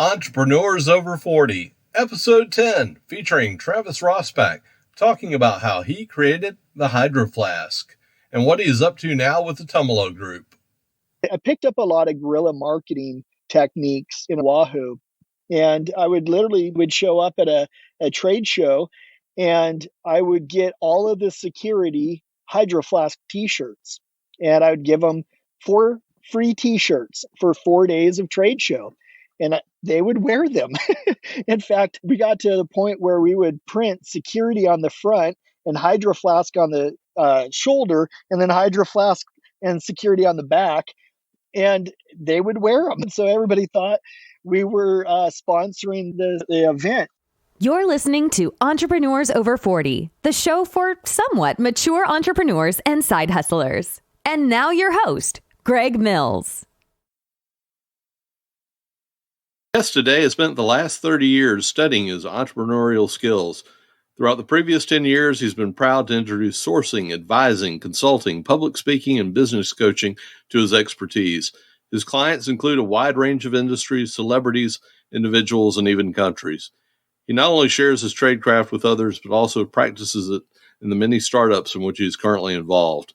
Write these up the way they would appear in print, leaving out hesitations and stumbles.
Entrepreneurs Over 40, Episode 10, featuring Travis Rosbach, talking about how he created the Hydroflask and what he is up to now with the Tumalo Group. I picked up a lot of guerrilla marketing techniques in Wahoo, and I would show up at a trade show, and I would get all of the security Hydroflask t-shirts, and I would give them 4 free t-shirts for 4 days of trade show, and they would wear them. In fact, we got to the point where we would print security on the front and Hydroflask on the shoulder, and then Hydroflask and security on the back, and they would wear them. So everybody thought we were sponsoring the event. You're listening to Entrepreneurs Over 40, the show for somewhat mature entrepreneurs and side hustlers. And now your host, Greg Mills. Guest today has spent the last 30 years studying his entrepreneurial skills. Throughout the previous 10 years, he's been proud to introduce sourcing, advising, consulting, public speaking, and business coaching to his expertise. His clients include a wide range of industries, celebrities, individuals, and even countries. He not only shares his tradecraft with others, but also practices it in the many startups in which he is currently involved.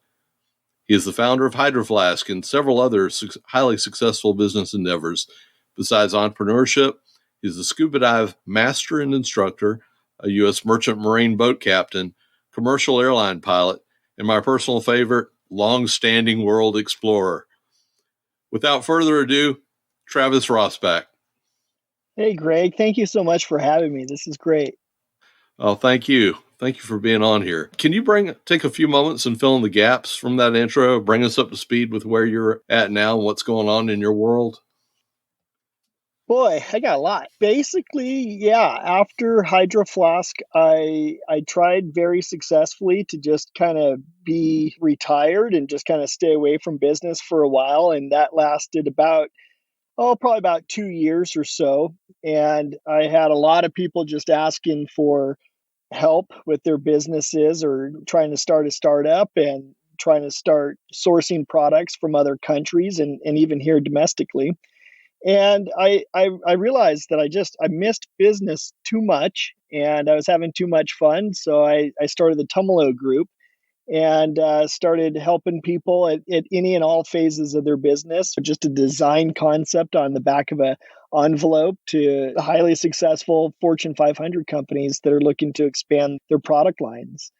He is the founder of Hydroflask and several other highly successful business endeavors. Besides entrepreneurship, he's a scuba dive master and instructor, a U.S. merchant marine boat captain, commercial airline pilot, and my personal favorite, long-standing world explorer. Without further ado, Travis Rosbach. Hey, Greg, thank you so much for having me. This is great. Oh, thank you. Thank you for being on here. Can you take a few moments and fill in the gaps from that intro, bring us up to speed with where you're at now and what's going on in your world? Boy, I got a lot. Basically, yeah, after Hydroflask, I tried very successfully to just kind of be retired and just kind of stay away from business for a while. And that lasted probably about 2 years or so. And I had a lot of people just asking for help with their businesses or trying to start a startup and trying to start sourcing products from other countries and even here domestically. And I realized that I missed business too much and I was having too much fun. So I started the Tumalo Group and started helping people at any and all phases of their business. Just a design concept on the back of a envelope to highly successful Fortune 500 companies that are looking to expand their product lines.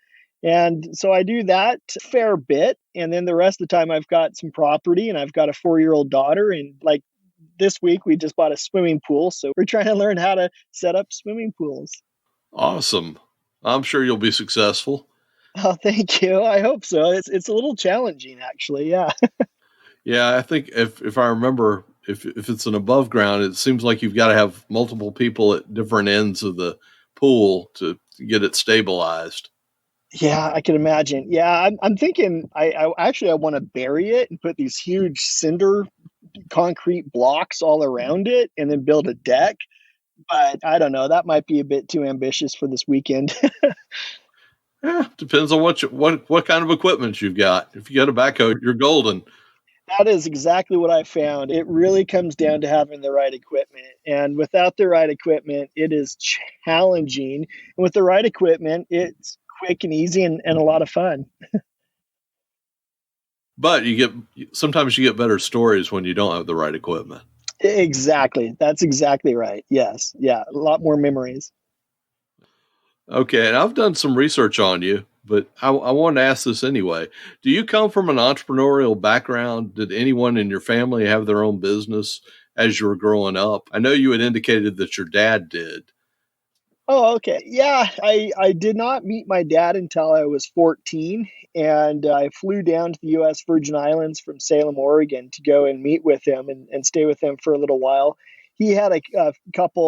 And so I do that a fair bit. And then the rest of the time I've got some property and I've got a 4-year-old daughter, and like this week we just bought a swimming pool. So we're trying to learn how to set up swimming pools. Awesome. I'm sure you'll be successful. Oh, thank you. I hope so. It's a little challenging, actually. Yeah. Yeah, I think if I remember, if it's an above ground, it seems like you've got to have multiple people at different ends of the pool to get it stabilized. Yeah, I can imagine. Yeah, I'm thinking I want to bury it and put these huge cinder concrete blocks all around it and then build a deck. But I don't know. That might be a bit too ambitious for this weekend. Yeah, depends on what kind of equipment you've got. If you got a backhoe, you're golden. That is exactly what I found. It really comes down to having the right equipment. And without the right equipment, it is challenging. And with the right equipment, it's quick and easy and a lot of fun. But sometimes you get better stories when you don't have the right equipment. Exactly. That's exactly right. Yes. Yeah. A lot more memories. Okay. And I've done some research on you, but I wanted to ask this anyway. Do you come from an entrepreneurial background? Did anyone in your family have their own business as you were growing up? I know you had indicated that your dad did. Oh, okay. Yeah, I did not meet my dad until I was 14, and I flew down to the U.S. Virgin Islands from Salem, Oregon to go and meet with him and stay with him for a little while. He had a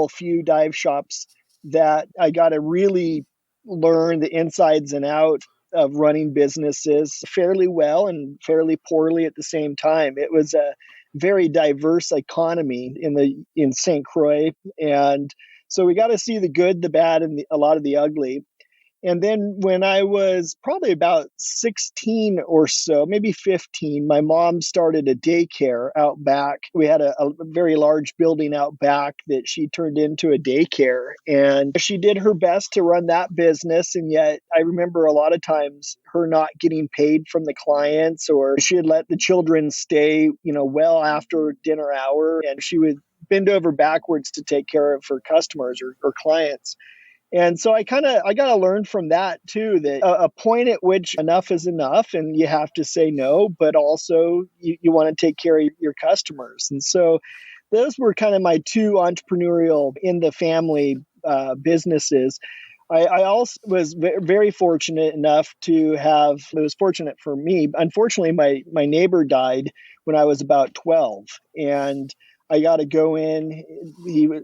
few dive shops that I got to really learn the insides and outs of running businesses fairly well and fairly poorly at the same time. It was a very diverse economy in St. Croix, and so we got to see the good, the bad, and a lot of the ugly. And then when I was probably about 16 or so, maybe 15, my mom started a daycare out back. We had a very large building out back that she turned into a daycare. And she did her best to run that business. And yet I remember a lot of times her not getting paid from the clients, or she had let the children stay, well after dinner hour. And she would bend over backwards to take care of her customers or clients. And so I got to learn from that too, that a point at which enough is enough and you have to say no, but also you want to take care of your customers. And so those were kind of my two entrepreneurial in the family businesses. I also was very fortunate enough to have, it was fortunate for me. Unfortunately, my neighbor died when I was about 12, and I got to go in.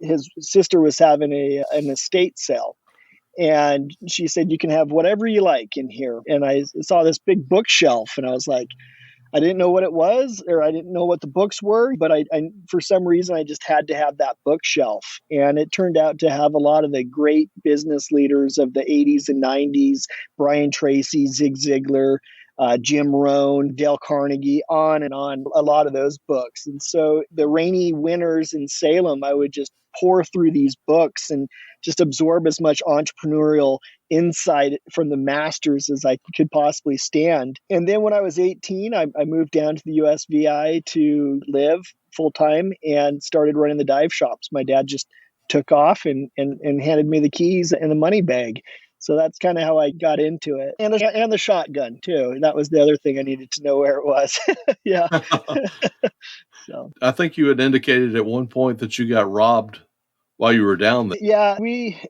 His sister was having an estate sale, and she said, "You can have whatever you like in here." And I saw this big bookshelf, and I was like, I didn't know what it was, or I didn't know what the books were, but I for some reason I just had to have that bookshelf. And it turned out to have a lot of the great business leaders of the 80s and 90s: Brian Tracy, Zig Ziglar, Jim Rohn, Dale Carnegie, on and on, a lot of those books. And so the rainy winters in Salem, I would just pour through these books and just absorb as much entrepreneurial insight from the masters as I could possibly stand. And then when I was 18, I moved down to the USVI to live full time and started running the dive shops. My dad just took off and handed me the keys and the money bag. So that's kind of how I got into it. And the shotgun too. That was the other thing I needed to know where it was. Yeah. So I think you had indicated at one point that you got robbed while you were down there. yeah,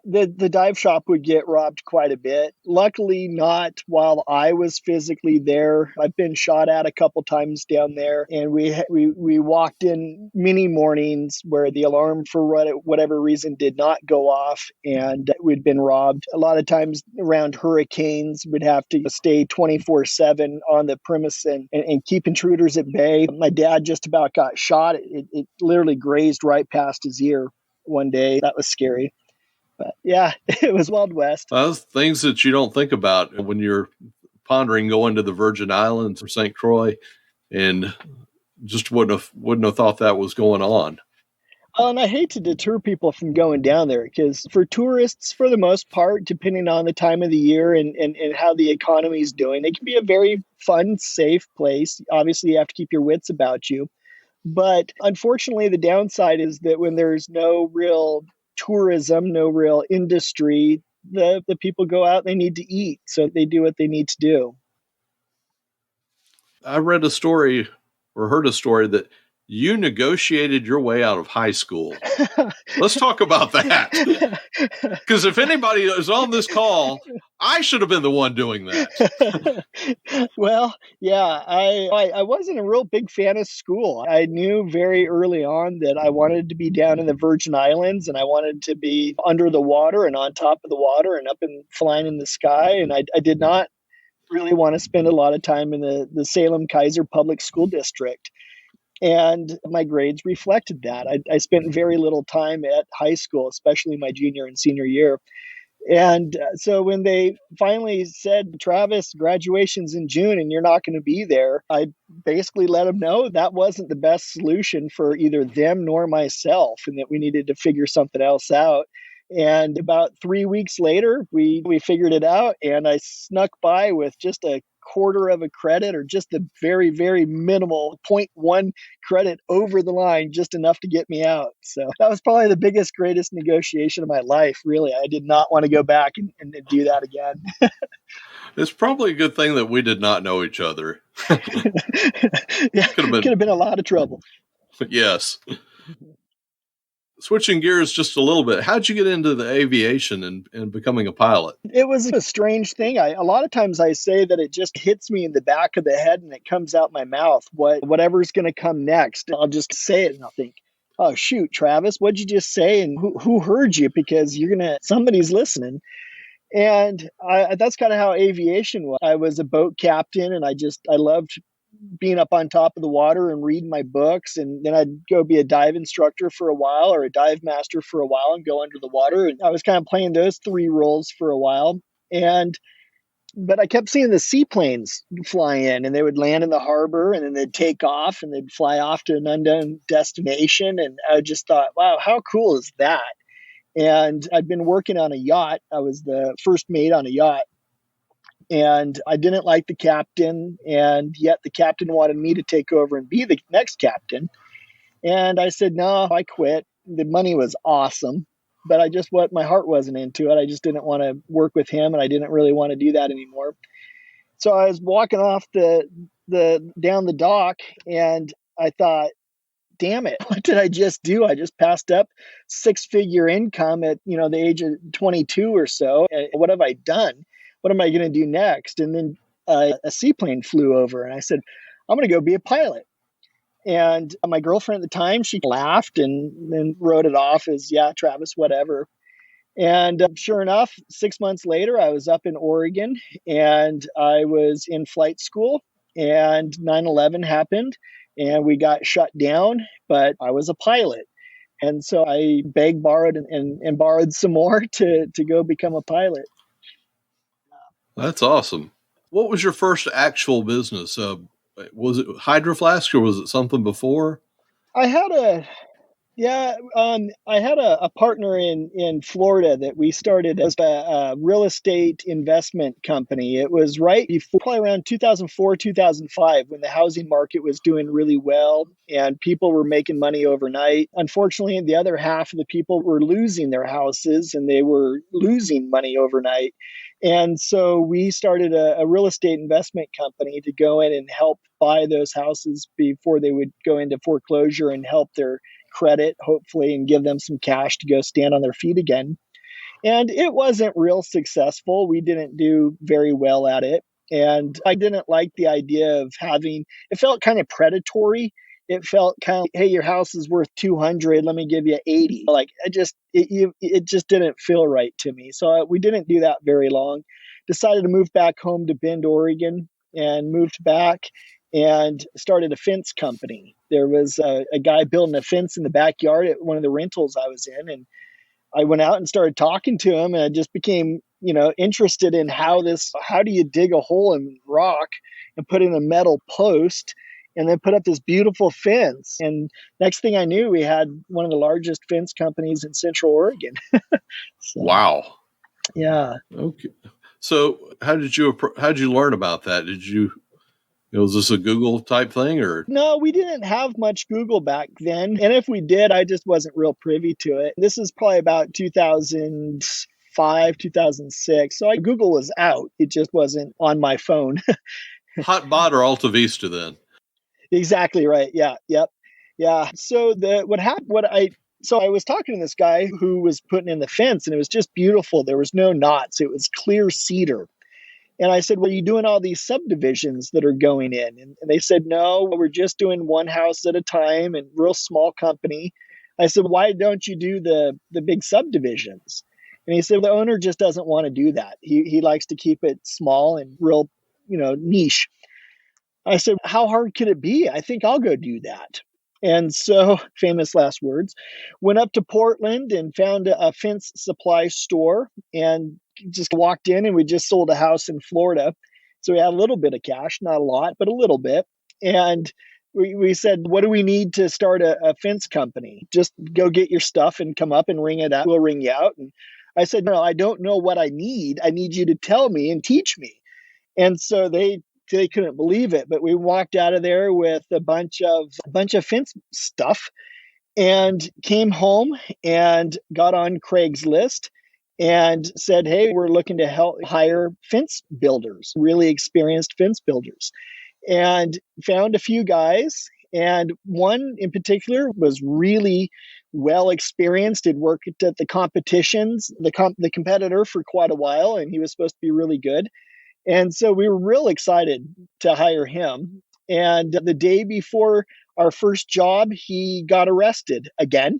the dive shop would get robbed quite a bit. Luckily, not while I was physically there. I've been shot at a couple times down there, and we walked in many mornings where the alarm for whatever reason did not go off, and we'd been robbed. A lot of times around hurricanes, we'd have to stay 24/7 on the premise and keep intruders at bay. My dad just about got shot. It literally grazed right past his ear one day. That was scary. But yeah, it was Wild West. Those things that you don't think about when you're pondering going to the Virgin Islands or St. Croix, and just wouldn't have thought that was going on. And I hate to deter people from going down there, because for tourists, for the most part, depending on the time of the year and how the economy is doing, it can be a very fun, safe place. Obviously, you have to keep your wits about you. But unfortunately, the downside is that when there's no real tourism, no real industry, the people go out, they need to eat. So they do what they need to do. I read a story or heard a story that you negotiated your way out of high school. Let's talk about that. Because if anybody is on this call, I should have been the one doing that. Well, yeah, I wasn't a real big fan of school. I knew very early on that I wanted to be down in the Virgin Islands, and I wanted to be under the water and on top of the water and up and flying in the sky. And I did not really want to spend a lot of time in the Salem Kaiser Public School District. And my grades reflected that. I spent very little time at high school, especially my junior and senior year. And so when they finally said, "Travis, graduation's in June and you're not going to be there," I basically let them know that wasn't the best solution for either them nor myself, and that we needed to figure something else out. And about 3 weeks later, we figured it out, and I snuck by with just a quarter of a credit, or just the very, very minimal 0.1 credit over the line, just enough to get me out. So that was probably the biggest, greatest negotiation of my life, really. I did not want to go back and do that again. It's probably a good thing that we did not know each other. Yeah, could have been a lot of trouble. Yes. Switching gears just a little bit, how'd you get into the aviation and becoming a pilot? It was a strange thing. A lot of times I say that it just hits me in the back of the head and it comes out my mouth. Whatever's going to come next, I'll just say it and I'll think, "Oh, shoot, Travis, what'd you just say? And who heard you?" Because somebody's listening. And that's kind of how aviation was. I was a boat captain, and I loved being up on top of the water and reading my books. And then I'd go be a dive instructor for a while, or a dive master for a while, and go under the water. And I was kind of playing those three roles for a while. But I kept seeing the seaplanes fly in, and they would land in the harbor, and then they'd take off and they'd fly off to an unknown destination. And I just thought, wow, how cool is that? And I'd been working on a yacht. I was the first mate on a yacht, and I didn't like the captain. And yet the captain wanted me to take over and be the next captain. And I said, no, I quit. The money was awesome, but my heart wasn't into it. I just didn't want to work with him, and I didn't really want to do that anymore. So I was walking off the down the dock, and I thought, damn it, what did I just do? I just passed up 6-figure income at, the age of 22 or so. What have I done? What am I going to do next? And then a seaplane flew over, and I said, I'm going to go be a pilot. And my girlfriend at the time, she laughed and then wrote it off as, yeah, Travis, whatever. And sure enough, 6 months later, I was up in Oregon, and I was in flight school, and 9/11 happened and we got shut down, but I was a pilot. And so I begged, borrowed, and borrowed some more to go become a pilot. That's awesome. What was your first actual business? Was it Hydroflask, or was it something before? I had a partner in Florida that we started as a real estate investment company. It was right before, probably around 2004, 2005, when the housing market was doing really well and people were making money overnight. Unfortunately, the other half of the people were losing their houses, and they were losing money overnight. And so we started a real estate investment company to go in and help buy those houses before they would go into foreclosure, and help their credit, hopefully, and give them some cash to go stand on their feet again. And it wasn't real successful. We didn't do very well at it. And I didn't like the idea of it felt kind of predatory. It felt kind of, hey, your house is worth 200, let me give you 80. Like, it just didn't feel right to me. So we didn't do that very long. Decided to move back home to Bend, Oregon, and moved back and started a fence company. There was a guy building a fence in the backyard at one of the rentals I was in, and I went out and started talking to him, and I just became, interested in how do you dig a hole in rock and put in a metal post and then put up this beautiful fence. And next thing I knew, we had one of the largest fence companies in Central Oregon. So, wow. Yeah. Okay. So how did you learn about that? Was this a Google type thing, or? No, we didn't have much Google back then. And if we did, I just wasn't real privy to it. This is probably about 2005, 2006. So Google was out. It just wasn't on my phone. Hotbot or Alta Vista then? Exactly right. Yeah. Yep. Yeah. So I was talking to this guy who was putting in the fence, and it was just beautiful. There was no knots. It was clear cedar. And I said, well, are you doing all these subdivisions that are going in? And they said, no, we're just doing one house at a time, and real small company. I said, why don't you do the big subdivisions? And he said, the owner just doesn't want to do that. He likes to keep it small and real, niche. I said, how hard could it be? I think I'll go do that. And so, famous last words, went up to Portland and found a fence supply store, and just walked in, and we just sold a house in Florida. So we had a little bit of cash, not a lot, but a little bit. And we said, what do we need to start a fence company? Just go get your stuff and come up and ring it out. We'll ring you out. And I said, no, I don't know what I need. I need you to tell me and teach me. And so they couldn't believe it, but we walked out of there with a bunch of fence stuff, and came home and got on Craigslist and said, hey, we're looking to hire fence builders, really experienced fence builders, and found a few guys. And one in particular was really well experienced. Had worked at the competitions, the competitor for quite a while, and he was supposed to be really good. And so we were real excited to hire him. And the day before our first job, he got arrested again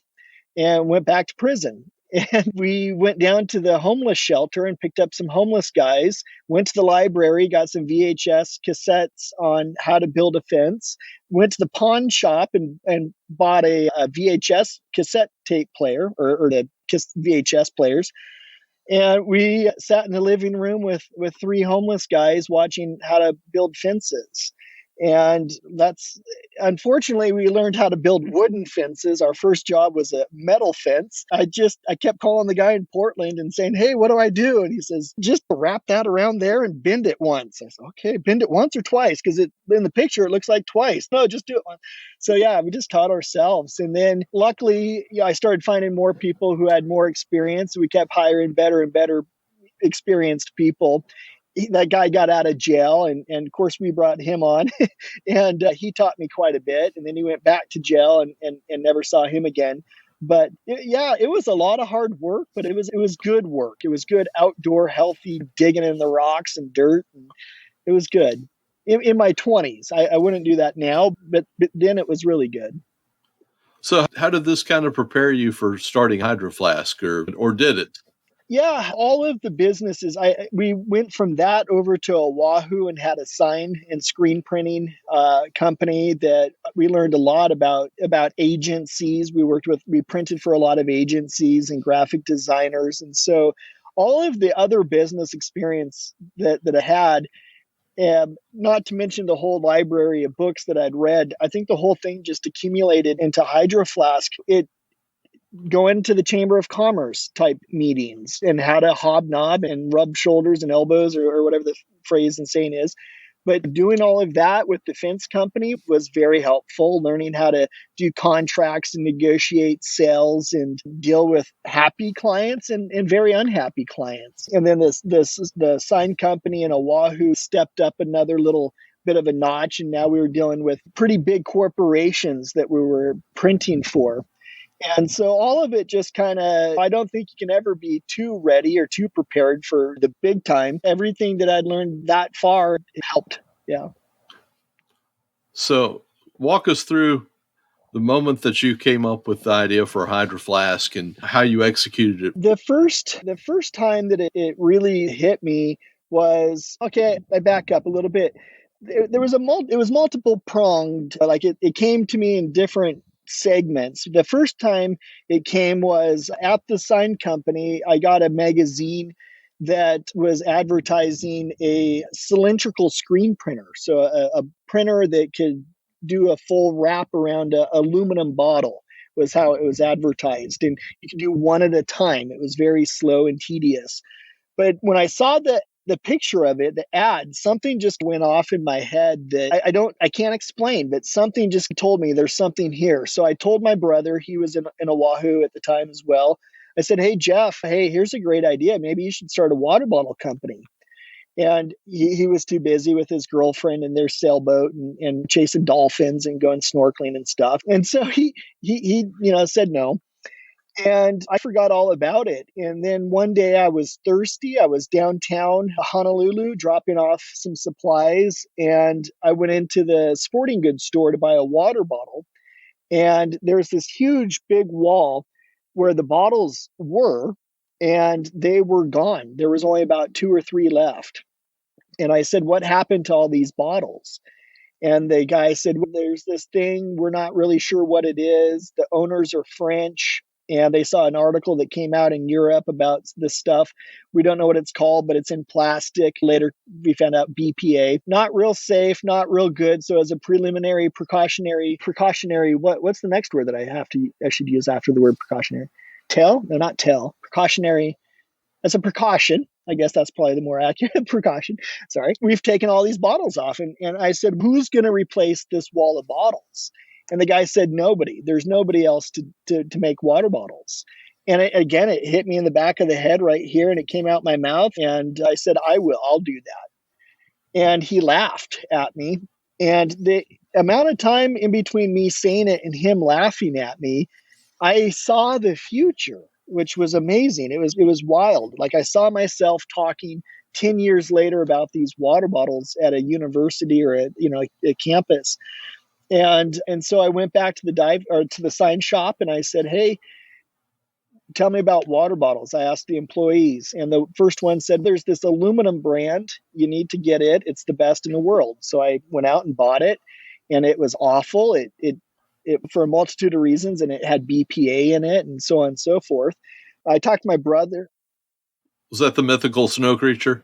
and went back to prison. And we went down to the homeless shelter and picked up some homeless guys, went to the library, got some VHS cassettes on how to build a fence, went to the pawn shop and bought a VHS cassette tape player, or the VHS players, And we sat in the living room with three homeless guys watching how to build fences. And that's unfortunately we learned how to build wooden fences. Our first job was a metal fence. I kept calling the guy in Portland and saying, "Hey, what do I do?" And he says, "Just wrap that around there and bend it once." I said, "Okay, bend it once or twice?" Because in the picture it looks like twice. No, just do it once. So yeah, we just taught ourselves. And then luckily, I started finding more people who had more experience. We kept hiring better and better experienced people. That guy got out of jail, and of course we brought him on, and he taught me quite a bit. And then he went back to jail and never saw him again. But it was a lot of hard work, but it was good work. It was good outdoor, healthy digging in the rocks and dirt, and it was good. In my 20s, I wouldn't do that now, but then it was really good. So how did this kind of prepare you for starting Hydroflask, or did it? Yeah, all of the businesses. We went from that over to Oahu and had a sign and screen printing company that we learned a lot about agencies. We printed for a lot of agencies and graphic designers, and so all of the other business experience that I had. Not to mention the whole library of books that I'd read. I think the whole thing just accumulated into Hydroflask. It Going to the Chamber of Commerce type meetings and how to hobnob and rub shoulders and elbows or whatever the phrase and saying is. But doing all of that with the fence company was very helpful, learning how to do contracts and negotiate sales and deal with happy clients and very unhappy clients. And then the sign company in Oahu stepped up another little bit of a notch. And now we were dealing with pretty big corporations that we were printing for. And so all of it just kind of, I don't think you can ever be too ready or too prepared for the big time. Everything that I'd learned that far helped. Yeah. So walk us through the moment that you came up with the idea for Hydroflask and how you executed it. The first time that it really hit me was, okay, I back up a little bit. There was it was multiple pronged, like it came to me in different segments. The first time it came was at the sign company. I got a magazine that was advertising a cylindrical screen printer. So a printer that could do a full wrap around a aluminum bottle was how it was advertised. And you could do one at a time. It was very slow and tedious. But when I saw the picture of it, the ad, something just went off in my head that I can't explain, but something just told me there's something here. So I told my brother, he was in Oahu at the time as well. I said, "Hey, Jeff, hey, here's a great idea. Maybe you should start a water bottle company." And he was too busy with his girlfriend and their sailboat and chasing dolphins and going snorkeling and stuff. And so he said no. And I forgot all about it. And then one day I was thirsty. I was downtown Honolulu dropping off some supplies. And I went into the sporting goods store to buy a water bottle. And there's this huge big wall where the bottles were, and they were gone. There was only about 2 or 3 left. And I said, "What happened to all these bottles?" And the guy said, "Well, there's this thing. We're not really sure what it is. The owners are French, and they saw an article that came out in Europe about this stuff. We don't know what it's called, but it's in plastic." Later, we found out BPA. Not real safe, not real good. So as a preliminary precautionary, what's the next word that I should use after the word precautionary? No, not tell. Precautionary. As a precaution, I guess that's probably the more accurate precaution. Sorry. We've taken all these bottles off. And I said, "Who's going to replace this wall of bottles?" And the guy said, "Nobody. There's nobody else to make water bottles." And it hit me in the back of the head right here, and it came out my mouth. And I said, I'll do that. And he laughed at me. And the amount of time in between me saying it and him laughing at me, I saw the future, which was amazing. It was wild. Like I saw myself talking 10 years later about these water bottles at a university or a campus. And so I went back to the sign shop and I said, "Hey, tell me about water bottles." I asked the employees, and the first one said, "There's this aluminum brand. You need to get it. It's the best in the world." So I went out and bought it, and it was awful. It for a multitude of reasons, and it had BPA in it and so on and so forth. I talked to my brother. Was that the mythical snow creature?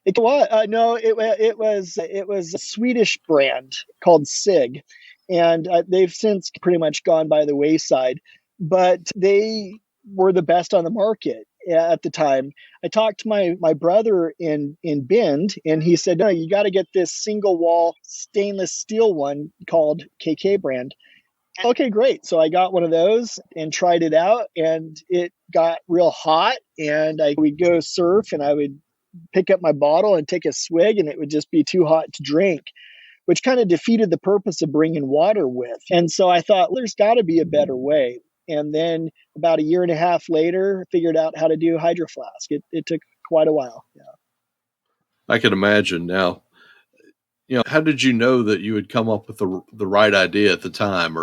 It was no, it was a Swedish brand called Sig, and they've since pretty much gone by the wayside. But they were the best on the market at the time. I talked to my brother in Bend, and he said, "No, you got to get this single wall stainless steel one called KK brand." Okay, great. So I got one of those and tried it out, and it got real hot. And I would go surf, and I would pick up my bottle and take a swig, and it would just be too hot to drink, which kind of defeated the purpose of bringing water with. And so I thought, there's got to be a better way. And then about a year and a half later, figured out how to do Hydroflask. It took quite a while. Yeah. I can imagine now. How did you know that you had come up with the right idea at the time,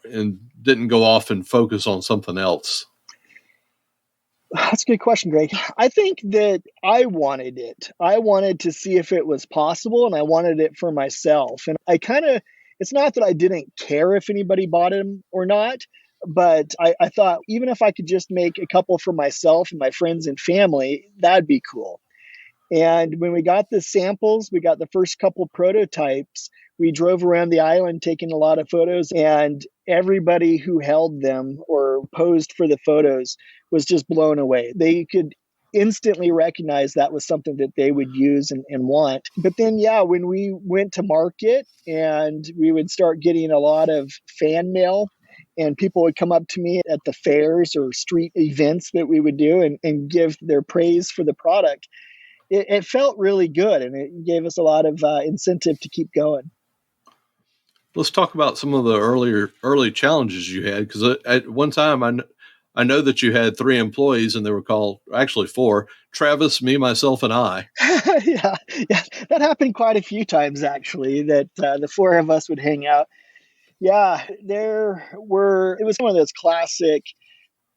and didn't go off and focus on something else? That's a good question, Greg. I think that I wanted it. I wanted to see if it was possible, and I wanted it for myself. And it's not that I didn't care if anybody bought them or not, but I thought even if I could just make a couple for myself and my friends and family, that'd be cool. And when we got the samples, we got the first couple prototypes, we drove around the island taking a lot of photos, and everybody who held them or posed for the photos was just blown away. They could instantly recognize that was something that they would use and want. But then, when we went to market and we would start getting a lot of fan mail, and people would come up to me at the fairs or street events that we would do and give their praise for the product, it felt really good, and it gave us a lot of incentive to keep going. Let's talk about some of the early challenges you had, because at one time I know that you had 3 employees, and they were called, actually 4: Travis, me, myself, and I. yeah, that happened quite a few times actually. That the 4 of us would hang out. Yeah, it was one of those classic.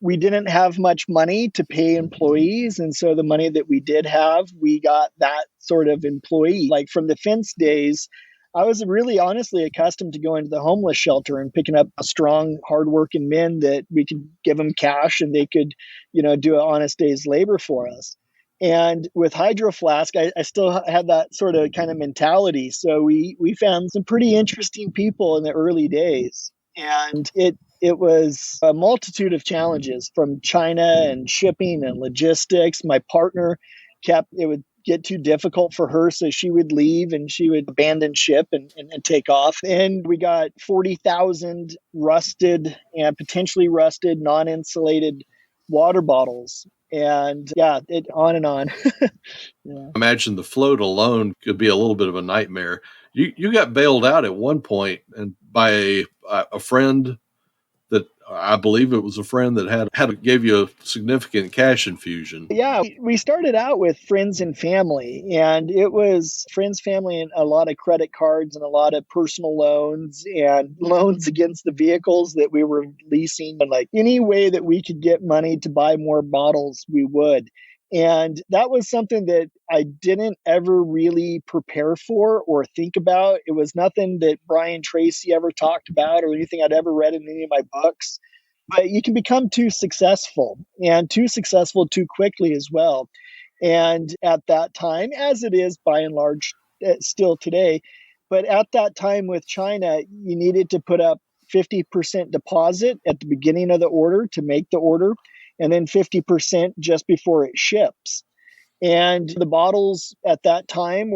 We didn't have much money to pay employees. And so the money that we did have, we got that sort of employee. Like from the fence days, I was really honestly accustomed to going to the homeless shelter and picking up strong, hardworking men that we could give them cash and they could, do an honest day's labor for us. And with Hydroflask, I still had that sort of kind of mentality. So we found some pretty interesting people in the early days. And it was a multitude of challenges from China and shipping and logistics. My partner it would get too difficult for her, so she would leave and she would abandon ship and take off. And we got 40,000 rusted and potentially rusted, non-insulated water bottles. And it on and on. Yeah. Imagine the float alone could be a little bit of a nightmare. You got bailed out at one point and by a friend that I believe it was a friend that gave you a significant cash infusion. Yeah, we started out with friends and family, and it was friends, family, and a lot of credit cards and a lot of personal loans and loans against the vehicles that we were leasing. And like any way that we could get money to buy more bottles, we would. And that was something that I didn't ever really prepare for or think about. It was nothing that Brian Tracy ever talked about or anything I'd ever read in any of my books. But you can become too successful too quickly as well. And at that time, as it is by and large still today, but at that time with China, you needed to put up 50% deposit at the beginning of the order to make the order, and then 50% just before it ships. And the bottles at that time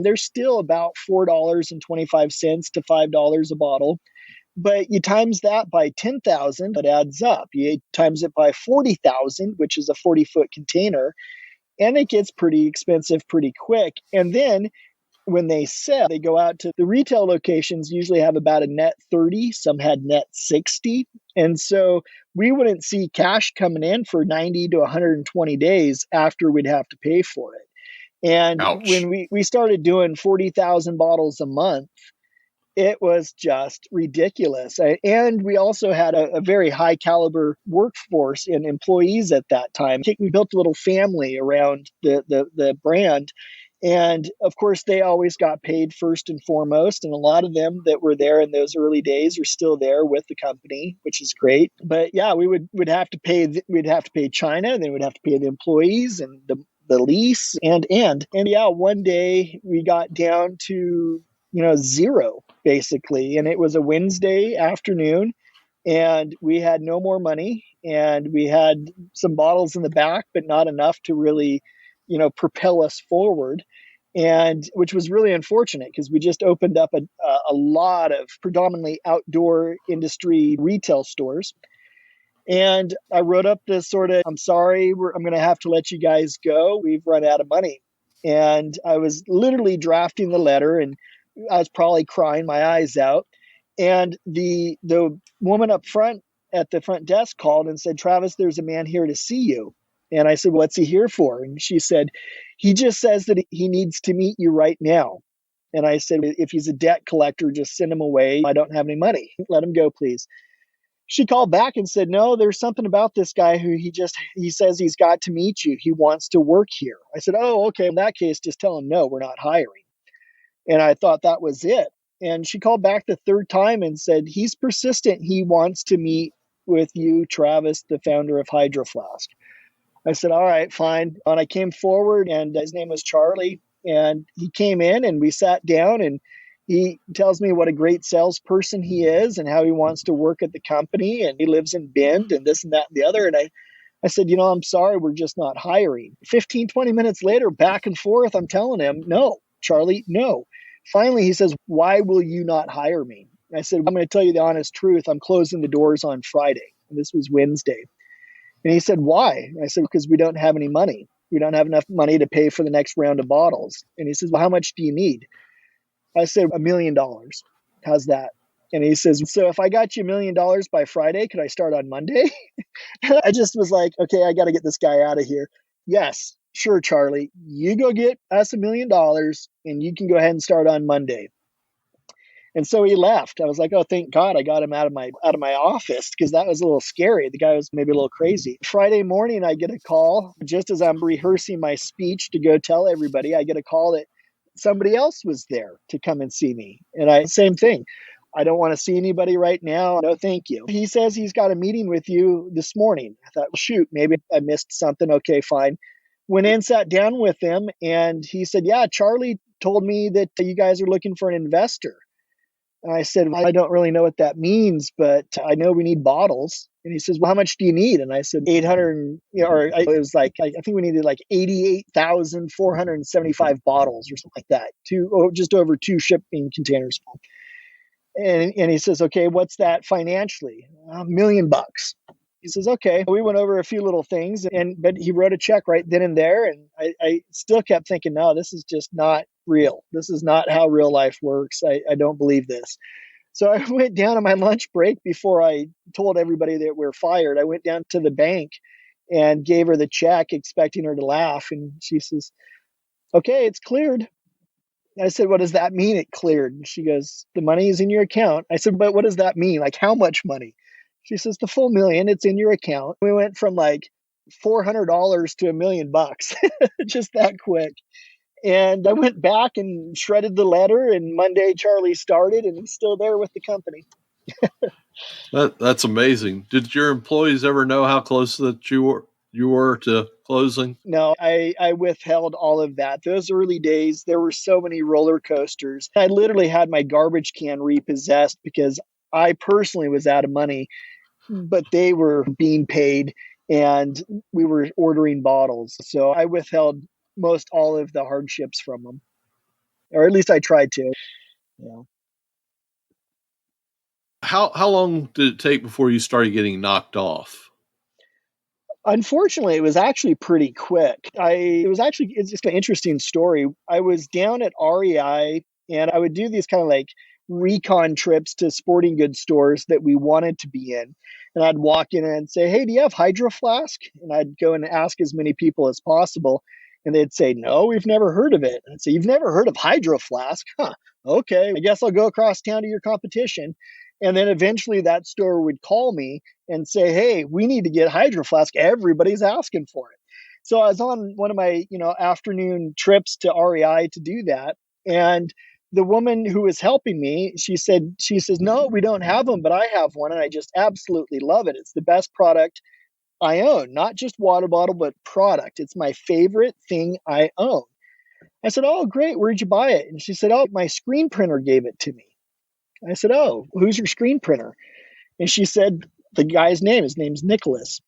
they're still about $4.25 to $5 a bottle. But you times that by 10,000, it adds up. You times it by 40,000, which is a 40-foot container, and it gets pretty expensive pretty quick. And then when they sell, they go out to the retail locations, usually have about a net 30. Some had net 60. And so we wouldn't see cash coming in for 90 to 120 days after we'd have to pay for it. And Ouch. When we started doing 40,000 bottles a month, it was just ridiculous. And we also had a very high caliber workforce and employees at that time. We built a little family around the brand. And of course, they always got paid first and foremost. And a lot of them that were there in those early days are still there with the company, which is great. But yeah, we'd have to pay China, and then we'd have to pay the employees and the lease and yeah, one day we got down to zero basically, and it was a Wednesday afternoon, and we had no more money, and we had some bottles in the back, but not enough to really propel us forward, and which was really unfortunate because we just opened up a lot of predominantly outdoor industry retail stores. And I wrote up this sort of, I'm sorry, I'm going to have to let you guys go. We've run out of money. And I was literally drafting the letter, and I was probably crying my eyes out. And the woman up front at the front desk called and said, Travis, there's a man here to see you. And I said, what's he here for? And she said, he just says that he needs to meet you right now. And I said, if he's a debt collector, just send him away. I don't have any money. Let him go, please. She called back and said, no, there's something about this guy who he says he's got to meet you. He wants to work here. I said, oh, okay. In that case, just tell him, no, we're not hiring. And I thought that was it. And she called back the third time and said, he's persistent. He wants to meet with you, Travis, the founder of Hydroflask. I said, all right, fine. And I came forward, and his name was Charlie. And he came in, and we sat down, and he tells me what a great salesperson he is and how he wants to work at the company. And he lives in Bend and this and that and the other. And I said, I'm sorry, we're just not hiring. 15, 20 minutes later, back and forth, I'm telling him, no, Charlie, no. Finally, he says, why will you not hire me? And I said, I'm going to tell you the honest truth. I'm closing the doors on Friday. And this was Wednesday. And he said, why? And I said, because we don't have any money. We don't have enough money to pay for the next round of bottles. And he says, well, how much do you need? I said, $1 million. How's that? And he says, so if I got you $1 million by Friday, could I start on Monday? I just was like, okay, I got to get this guy out of here. Yes, sure, Charlie. You go get us $1 million and you can go ahead and start on Monday. And so he left. I was like, oh, thank God I got him out of my office, because that was a little scary. The guy was maybe a little crazy. Friday morning, I get a call just as I'm rehearsing my speech to go tell everybody. I get a call that somebody else was there to come and see me. And same thing. I don't want to see anybody right now. No, thank you. He says he's got a meeting with you this morning. I thought, well, shoot, maybe I missed something. Okay, fine. Went in, sat down with him, and he said, yeah, Charlie told me that you guys are looking for an investor. And I said, well, I don't really know what that means, but I know we need bottles. And he says, well, how much do you need? And I said, 800, it was like, I think we needed like 88,475 bottles or something like that, just over 2 shipping containers full. And he says, okay, what's that financially? $1 million. He says, okay. We went over a few little things, but he wrote a check right then and there. And I still kept thinking, no, this is just not real. This is not how real life works. I don't believe this. So I went down on my lunch break before I told everybody that we're fired. I went down to the bank and gave her the check, expecting her to laugh. And she says, okay, it's cleared. I said, what does that mean, it cleared? And she goes, the money is in your account. I said, but what does that mean? Like, how much money? She says, the full $1 million, it's in your account. We went from like $400 to $1 million, just that quick. And I went back and shredded the letter, and Monday Charlie started, and he's still there with the company. That's amazing. Did your employees ever know how close that you were to closing? No, I withheld all of that. Those early days, there were so many roller coasters. I literally had my garbage can repossessed because I personally was out of money, but they were being paid and we were ordering bottles. So I withheld most all of the hardships from them, or at least I tried to. Yeah. How long did it take before you started getting knocked off? Unfortunately, it was actually pretty quick. It's just an interesting story. I was down at REI, and I would do these kind of like recon trips to sporting goods stores that we wanted to be in. And I'd walk in and say, hey, do you have Hydroflask? And I'd go and ask as many people as possible. And they'd say, no, we've never heard of it. And I'd say, you've never heard of Hydroflask? Huh, okay, I guess I'll go across town to your competition. And then eventually that store would call me and say, hey, we need to get Hydroflask. Everybody's asking for it. So I was on one of my, afternoon trips to REI to do that. And the woman who was helping me, she says, no, we don't have them, but I have one. And I just absolutely love it. It's the best product I own, not just water bottle, but product. It's my favorite thing I own. I said, oh, great. Where'd you buy it? And she said, oh, my screen printer gave it to me. I said, oh, who's your screen printer? And she said, the guy's name, his name's Nicholas.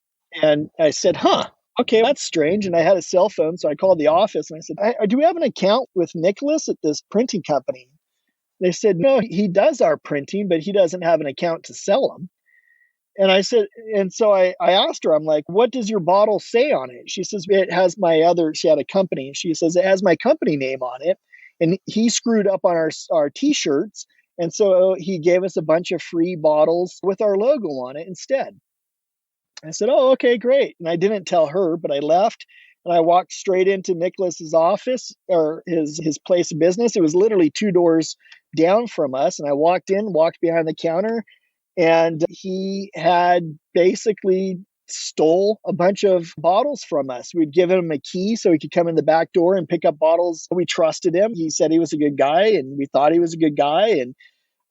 And I said, huh, okay, that's strange. And I had a cell phone. So I called the office and I said, do we have an account with Nicholas at this printing company? They said, no, he does our printing, but he doesn't have an account to sell them. And I said, and so I asked her, I'm like, what does your bottle say on it? She says, it has she had a company. And she says, it has my company name on it. And he screwed up on our t-shirts. And so he gave us a bunch of free bottles with our logo on it instead. I said, oh, okay, great. And I didn't tell her, but I left and I walked straight into Nicholas's office or his place of business. It was literally 2 doors down from us. And I walked behind the counter, and he had basically stole a bunch of bottles from us. We'd given him a key so he could come in the back door and pick up bottles. We trusted him. He said he was a good guy, and we thought he was a good guy, and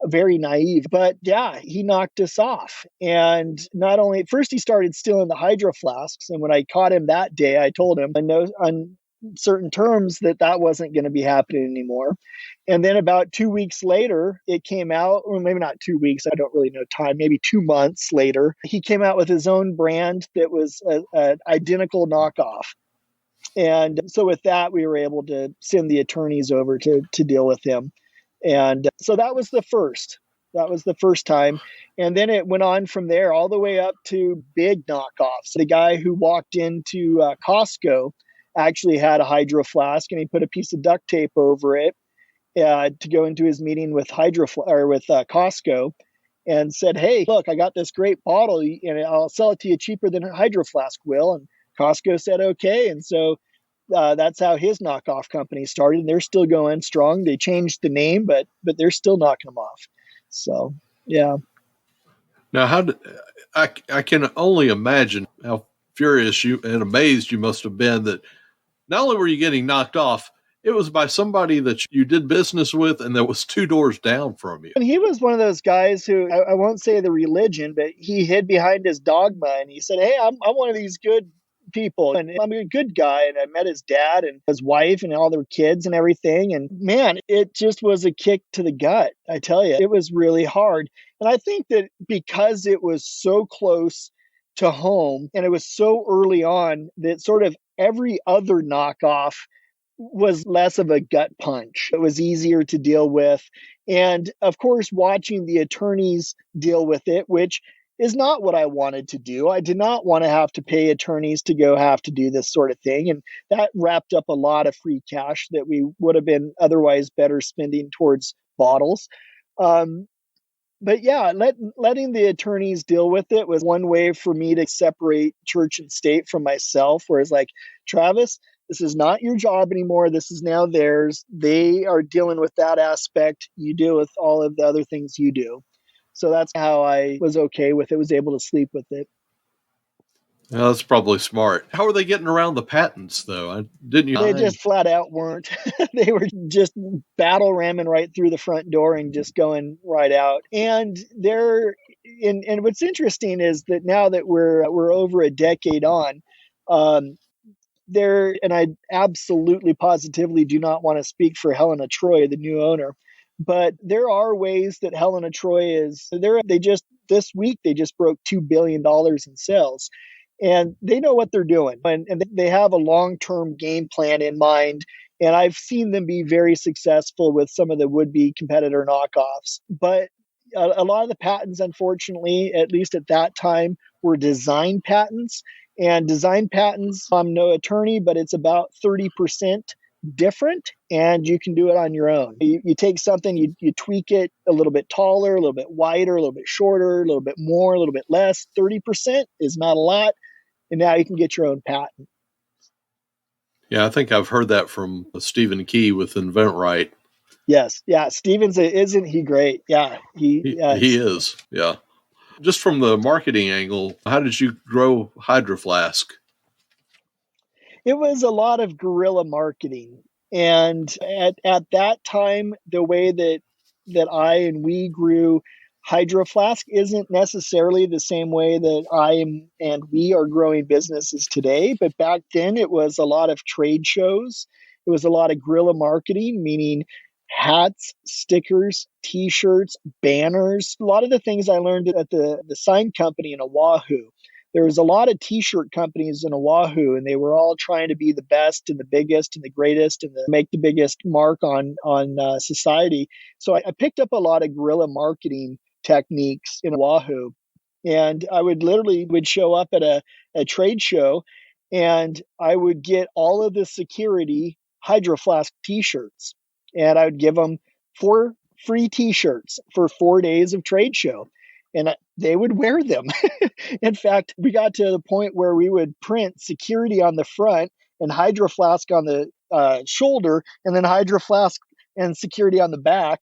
very naive. But yeah, he knocked us off. And not only, first he started stealing the Hydroflasks. And when I caught him that day, I told him on certain terms that wasn't going to be happening anymore. And then about 2 weeks later, it came out, or maybe not 2 weeks, I don't really know time, maybe 2 months later, he came out with his own brand that was an identical knockoff. And so with that, we were able to send the attorneys over to deal with him. And so that was the first. That was the first time. And then it went on from there all the way up to big knockoffs. The guy who walked into Costco actually had a Hydroflask, and he put a piece of duct tape over it to go into his meeting with Costco, and said, hey, look, I got this great bottle and I'll sell it to you cheaper than Hydroflask will. And Costco said, okay. And so that's how his knockoff company started. And they're still going strong. They changed the name, but they're still knocking them off. So, yeah. Now, I can only imagine how furious you and amazed you must have been that not only were you getting knocked off, it was by somebody that you did business with and that was 2 doors down from you. And he was one of those guys who, I won't say the religion, but he hid behind his dogma. And he said, hey, I'm one of these good people, and I'm a good guy. And I met his dad and his wife and all their kids and everything. And man, it just was a kick to the gut. I tell you, it was really hard. And I think that because it was so close to home and it was so early on, that sort of every other knockoff was less of a gut punch. It was easier to deal with. And of course, watching the attorneys deal with it, which is not what I wanted to do. I did not want to have to pay attorneys to go have to do this sort of thing. And that wrapped up a lot of free cash that we would have been otherwise better spending towards bottles. But yeah, letting the attorneys deal with it was one way for me to separate church and state from myself, where it's like, Travis, this is not your job anymore. This is now theirs. They are dealing with that aspect. You deal with all of the other things you do. So that's how I was okay with it, was able to sleep with it. Yeah, that's probably smart. How are they getting around the patents, though? Didn't you? They just flat out weren't. They were just battle ramming right through the front door and just going right out. And and what's interesting is that now that we're over a decade on, and I absolutely positively do not want to speak for Helena Troy, the new owner, but there are ways that Helena Troy this week they just broke $2 billion in sales. And they know what they're doing, and they have a long-term game plan in mind. And I've seen them be very successful with some of the would-be competitor knockoffs. But a lot of the patents, unfortunately, at least at that time, were design patents. And design patents, I'm no attorney, but it's about 30% different, and you can do it on your own. You take something, you tweak it a little bit taller, a little bit wider, a little bit shorter, a little bit more, a little bit less. 30% is not a lot. And now you can get your own patent. Yeah, I think I've heard that from Stephen Key with InventRight. Yes. Yeah. Isn't he great? Yeah. He is. Yeah. Just from the marketing angle, how did you grow Hydroflask? It was a lot of guerrilla marketing. And at that time, the way that I and we grew Hydroflask isn't necessarily the same way that I am and we are growing businesses today. But back then, it was a lot of trade shows. It was a lot of guerrilla marketing, meaning hats, stickers, t-shirts, banners, a lot of the things I learned at the sign company in Oahu. There was a lot of t-shirt companies in Oahu, and they were all trying to be the best and the biggest and the greatest and make the biggest mark on society. So I picked up a lot of guerrilla marketing techniques in Oahu, and I would show up at a trade show, and I would get all of the security Hydroflask t-shirts, and I would give them 4 free t-shirts for 4 days of trade show, and they would wear them. In fact, we got to the point where we would print security on the front and Hydroflask on the shoulder, and then Hydroflask and security on the back,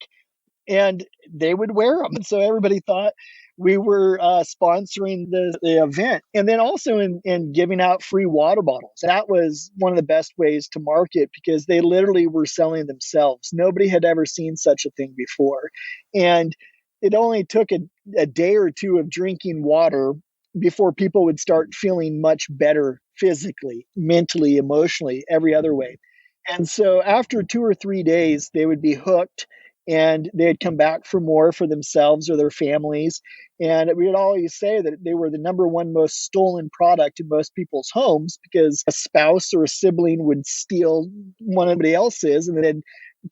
and they would wear them. And so everybody thought we were sponsoring the event. And then also in giving out free water bottles. That was one of the best ways to market because they literally were selling themselves. Nobody had ever seen such a thing before. And it only took a day or two of drinking water before people would start feeling much better physically, mentally, emotionally, every other way. And so after 2 or 3 days, they would be hooked and they'd come back for more for themselves or their families. And we would always say that they were the number one most stolen product in most people's homes because a spouse or a sibling would steal one of somebody else's, and then they'd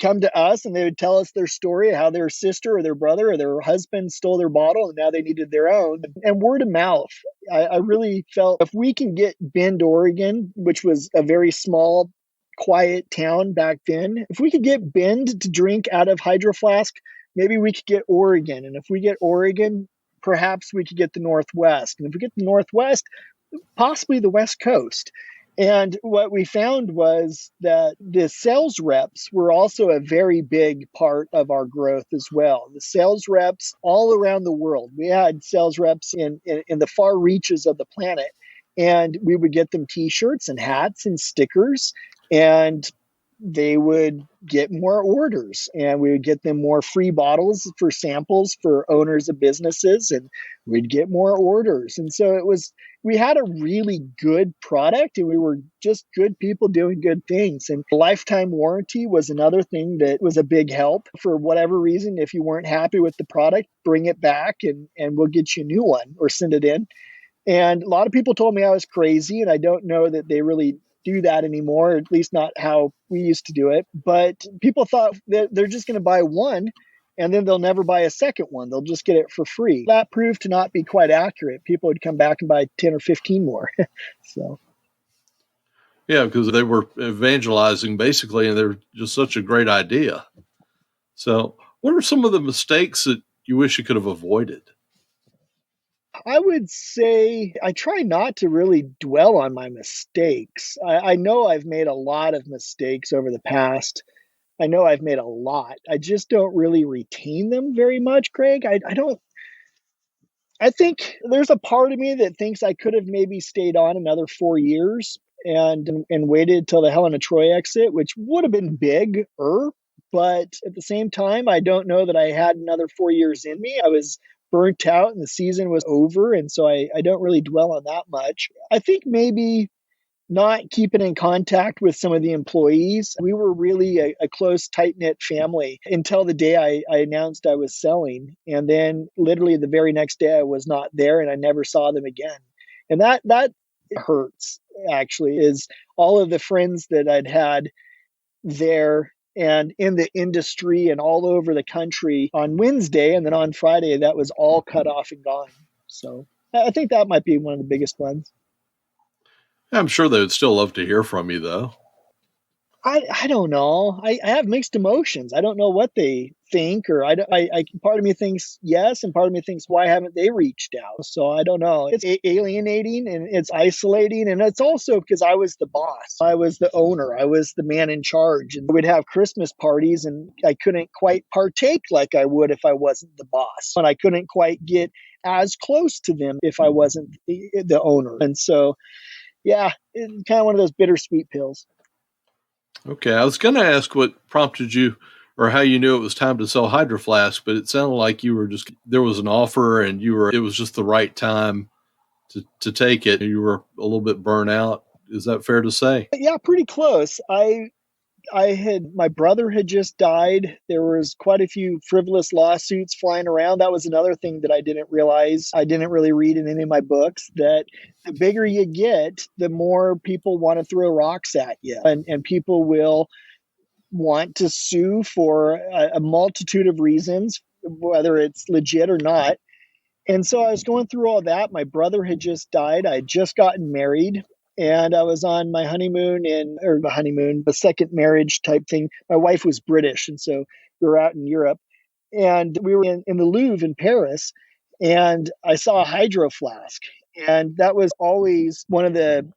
come to us and they would tell us their story of how their sister or their brother or their husband stole their bottle and now they needed their own. And word of mouth, I really felt if we can get Bend, Oregon, which was a very small quiet town back then, if we could get Bend to drink out of Hydroflask, maybe we could get Oregon. And if we get Oregon, perhaps we could get the Northwest. And if we get the Northwest, possibly the West Coast. And what we found was that the sales reps were also a very big part of our growth as well. The sales reps all around the world. We had sales reps in the far reaches of the planet. And we would get them t-shirts and hats and stickers, and they would get more orders, and we would get them more free bottles for samples for owners of businesses, and we'd get more orders. And so we had a really good product, and we were just good people doing good things. And lifetime warranty was another thing that was a big help. For whatever reason, if you weren't happy with the product, bring it back and we'll get you a new one or send it in. And a lot of people told me I was crazy, and I don't know that they really do that anymore, at least not how we used to do it. But people thought that they're just going to buy one and then they'll never buy a second one. They'll just get it for free. That proved to not be quite accurate. People would come back and buy 10 or 15 more. So. Yeah, because they were evangelizing basically, and they're just such a great idea. So what are some of the mistakes that you wish you could have avoided? I would say I try not to really dwell on my mistakes. I know I've made a lot of mistakes over the past. I know I've made a lot. I just don't really retain them very much, Craig. I think there's a part of me that thinks I could have maybe stayed on another 4 years and waited till the Helen of Troy exit, which would have been bigger. But at the same time, I don't know that I had another 4 years in me. I was burnt out and the season was over. And so I don't really dwell on that much. I think maybe not keeping in contact with some of the employees. We were really a close, tight-knit family until the day I announced I was selling. And then literally the very next day I was not there and I never saw them again. And that hurts, actually, is all of the friends that I'd had there and in the industry and all over the country on Wednesday, and then on Friday, that was all cut off and gone. So I think that might be one of the biggest ones. I'm sure they would still love to hear from you, though. I don't know. I have mixed emotions. I don't know what they think, or I part of me thinks yes, and part of me thinks why haven't they reached out? So I don't know. It's alienating and it's isolating, and it's also because I was the boss, I was the owner, I was the man in charge, and we'd have Christmas parties, and I couldn't quite partake like I would if I wasn't the boss, and I couldn't quite get as close to them if I wasn't the owner, and so. yeah, it's kind of one of those bittersweet pills. Okay, I was going to ask what prompted you or how you knew it was time to sell Hydroflask, but it sounded like you were just, there was an offer and it was just the right time to take it. You were a little bit burnt out. Is that fair to say? But yeah, pretty close. My brother had just died. There was quite a few frivolous lawsuits flying around. That was another thing that I didn't realize. I didn't really read in any of my books that the bigger you get, the more people want to throw rocks at you, and people will want to sue for a multitude of reasons, whether it's legit or not. And so I was going through all that. My brother had just died. I had just gotten married, and I was on my honeymoon the second marriage type thing. My wife was British, and so we were out in Europe, and we were in the Louvre in Paris, and I saw a Hydroflask, and that was always one of the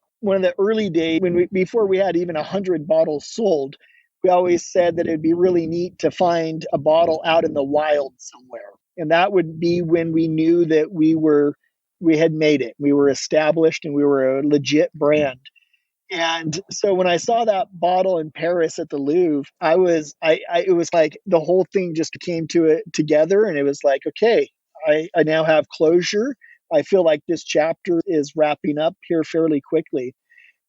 early days before we had even 100 bottles sold. We always said that it'd be really neat to find a bottle out in the wild somewhere, and that would be when we knew that we had made it. We were established and we were a legit brand. And so when I saw that bottle in Paris at the Louvre, it was like the whole thing just came to it together, and it was like, okay, I now have closure. I feel like this chapter is wrapping up here fairly quickly.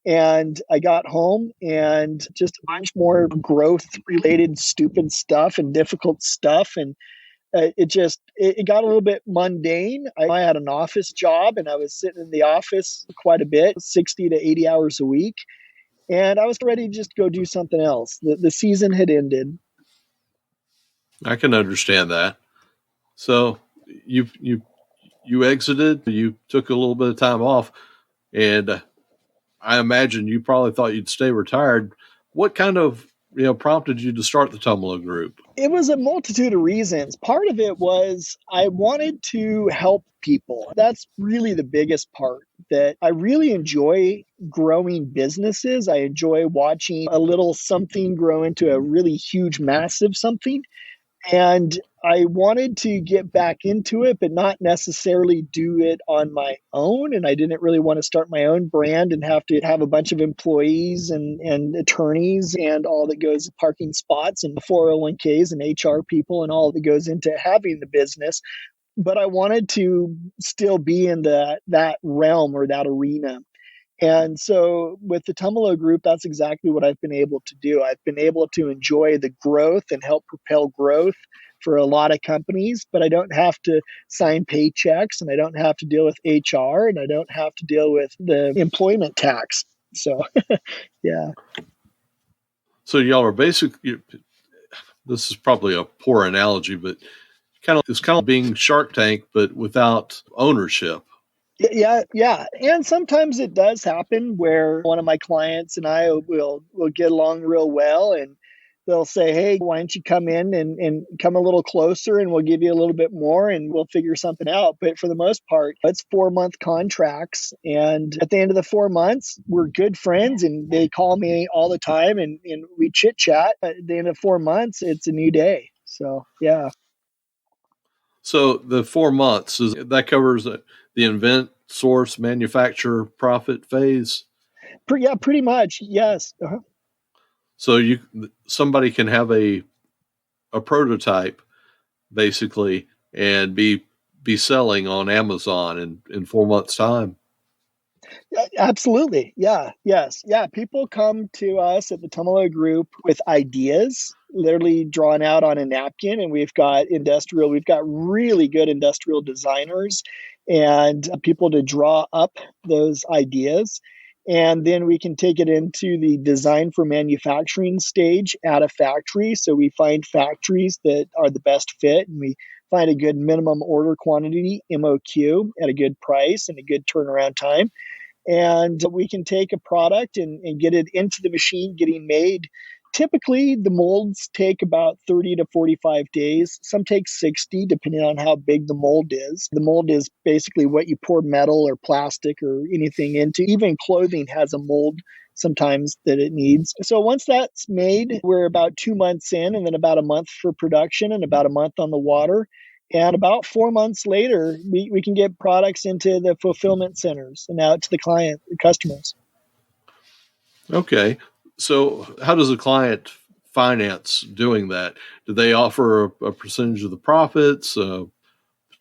And I got home and just a bunch more growth related stupid stuff and difficult stuff. And it got a little bit mundane. I had an office job and I was sitting in the office quite a bit, 60 to 80 hours a week. And I was ready to just go do something else. The season had ended. I can understand that. So you exited, you took a little bit of time off, and I imagine you probably thought you'd stay retired. What kind of prompted you to start the Tumalo Group? It was a multitude of reasons. Part of it was I wanted to help people. That's really the biggest part. That I really enjoy growing businesses. I enjoy watching a little something grow into a really huge, massive something. And I wanted to get back into it, but not necessarily do it on my own. And I didn't really want to start my own brand and have to have a bunch of employees and attorneys and all that goes parking spots and 401ks and HR people and all that goes into having the business. But I wanted to still be in that realm or that arena. And so with the Tumalo Group, that's exactly what I've been able to do. I've been able to enjoy the growth and help propel growth for a lot of companies, but I don't have to sign paychecks and I don't have to deal with HR and I don't have to deal with the employment tax. So, yeah. So y'all are basically, this is probably a poor analogy, but it's kind of being Shark Tank, but without ownership. Yeah. And sometimes it does happen where one of my clients and I will get along real well and they'll say, hey, why don't you come in and come a little closer and we'll give you a little bit more and we'll figure something out. But for the most part, it's 4-month contracts. And at the end of the 4 months, we're good friends and they call me all the time and we chit chat. At the end of 4 months, it's a new day. So, yeah. So the 4 months, that covers the invent, source, manufacture, profit phase? Yeah, pretty much. Yes. Uh-huh. So somebody can have a prototype basically and be selling on Amazon in 4 months' time. Absolutely. Yeah. Yes. Yeah. People come to us at the Tumalo Group with ideas, literally drawn out on a napkin. And we've got really good industrial designers and people to draw up those ideas. And then we can take it into the design for manufacturing stage at a factory. So we find factories that are the best fit and we find a good minimum order quantity, MOQ, at a good price and a good turnaround time. And we can take a product and get it into the machine getting made. Typically, the molds take about 30 to 45 days. Some take 60, depending on how big the mold is. The mold is basically what you pour metal or plastic or anything into. Even clothing has a mold sometimes that it needs. So once that's made, we're about 2 months in, and then about a month for production and about a month on the water. And about 4 months later, we can get products into the fulfillment centers and out to the customers. Okay. So how does a client finance doing that? Do they offer a percentage of the profits,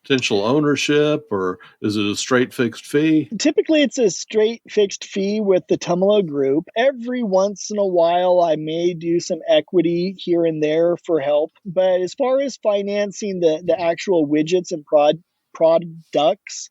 potential ownership, or is it a straight fixed fee? Typically, it's a straight fixed fee with the Tumalo Group. Every once in a while, I may do some equity here and there for help. But as far as financing the actual widgets and products,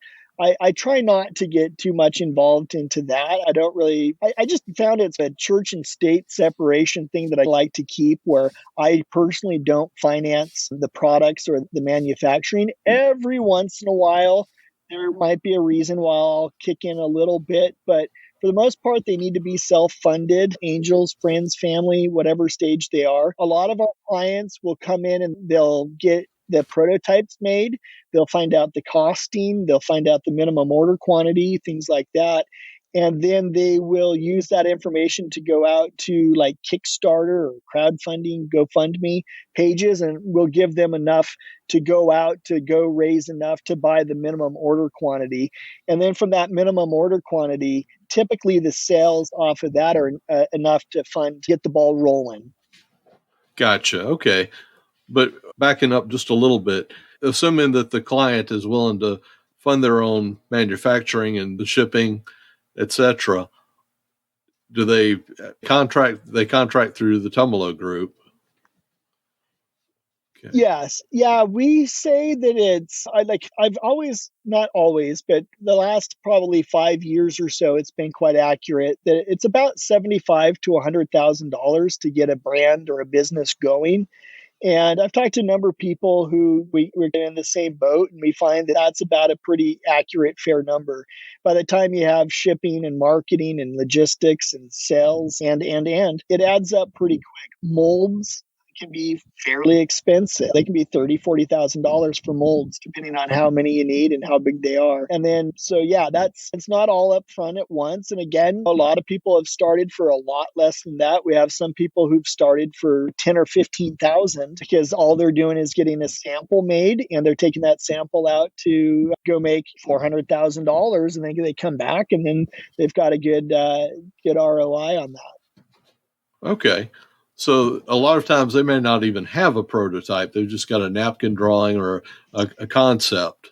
I try not to get too much involved into that. I don't really, I just found it's a church and state separation thing that I like to keep, where I personally don't finance the products or the manufacturing. Every once in a while, there might be a reason why I'll kick in a little bit, but for the most part, they need to be self-funded. Angels, friends, family, whatever stage they are. A lot of our clients will come in and they'll get the prototypes made. They'll find out the costing. They'll find out the minimum order quantity, things like that. And then they will use that information to go out to like Kickstarter or crowdfunding, GoFundMe pages, and we'll give them enough to go out to go raise enough to buy the minimum order quantity. And then from that minimum order quantity, typically the sales off of that are enough to get the ball rolling. Gotcha. Okay. But backing up just a little bit, assuming that the client is willing to fund their own manufacturing and the shipping, etc., do they contract? They contract through the Tumalo Group. Okay. Yes. Yeah, we say that I've always, not always, but the last probably 5 years or so, it's been quite accurate that it's about $75,000 to $100,000 to get a brand or a business going. And I've talked to a number of people who we're in the same boat, and we find that that's about a pretty accurate, fair number. By the time you have shipping and marketing and logistics and sales and, it adds up pretty quick. Molds can be fairly expensive. They can be $30,000, $40,000 for molds, depending on how many you need and how big they are. And then, so yeah, it's not all up front at once. And again, a lot of people have started for a lot less than that. We have some people who've started for 10 or 15,000 because all they're doing is getting a sample made, and they're taking that sample out to go make $400,000, and then they come back and then they've got a good ROI on that. Okay. So a lot of times they may not even have a prototype. They've just got a napkin drawing or a concept.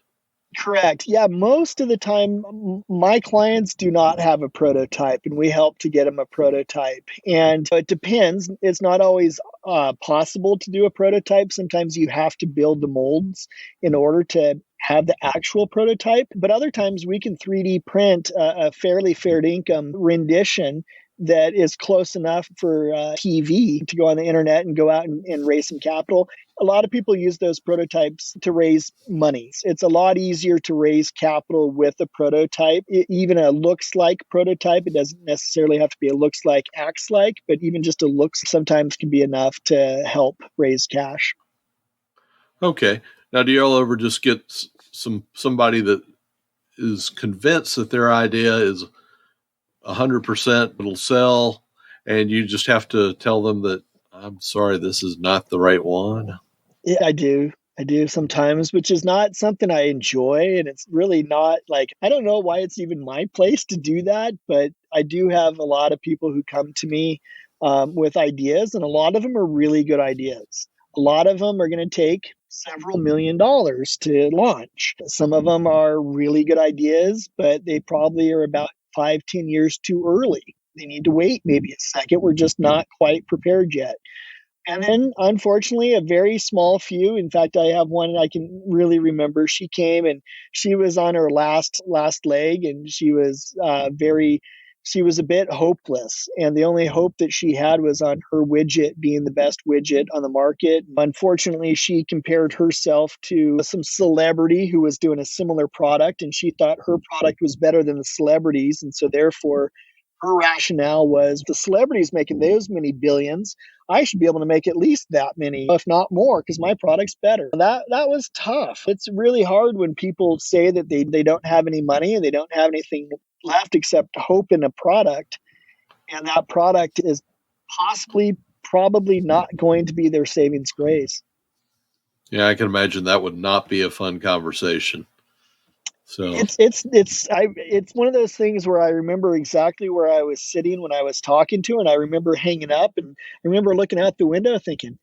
Correct. Yeah, most of the time, my clients do not have a prototype, and we help to get them a prototype. And it depends. It's not always possible to do a prototype. Sometimes you have to build the molds in order to have the actual prototype. But other times we can 3D print a fairly fair income rendition that is close enough for TV to go on the internet and go out and raise some capital. A lot of people use those prototypes to raise money. It's a lot easier to raise capital with a prototype, even a looks like prototype. It doesn't necessarily have to be a looks like, acts like, but even just a looks sometimes can be enough to help raise cash. Okay. Now, do y'all ever just get somebody that is convinced that their idea is 100% it'll sell, and you just have to tell them that, I'm sorry, this is not the right one? Yeah, I do sometimes, which is not something I enjoy. And it's really not like, I don't know why it's even my place to do that, but I do have a lot of people who come to me with ideas, and a lot of them are really good ideas. A lot of them are going to take several $1,000,000 to launch. Some of them are really good ideas, but they probably are about 5-10 years too early. They need to wait maybe a second. We're just not quite prepared yet. And then, unfortunately, a very small few. In fact, I have one I can really remember. She came and she was on her last leg, and she was she was a bit hopeless. And the only hope that she had was on her widget being the best widget on the market. Unfortunately, she compared herself to some celebrity who was doing a similar product, and she thought her product was better than the celebrities. And so, therefore, her rationale was, the celebrities making those many billions, I should be able to make at least that many, if not more, because my product's better. That was tough. It's really hard when people say that they don't have any money and they don't have anything left except hope in a product, and that product is probably not going to be their savings grace. Yeah, I can imagine that would not be a fun conversation. So, It's one of those things where I remember exactly where I was sitting when I was talking to her, and I remember hanging up, and I remember looking out the window thinking,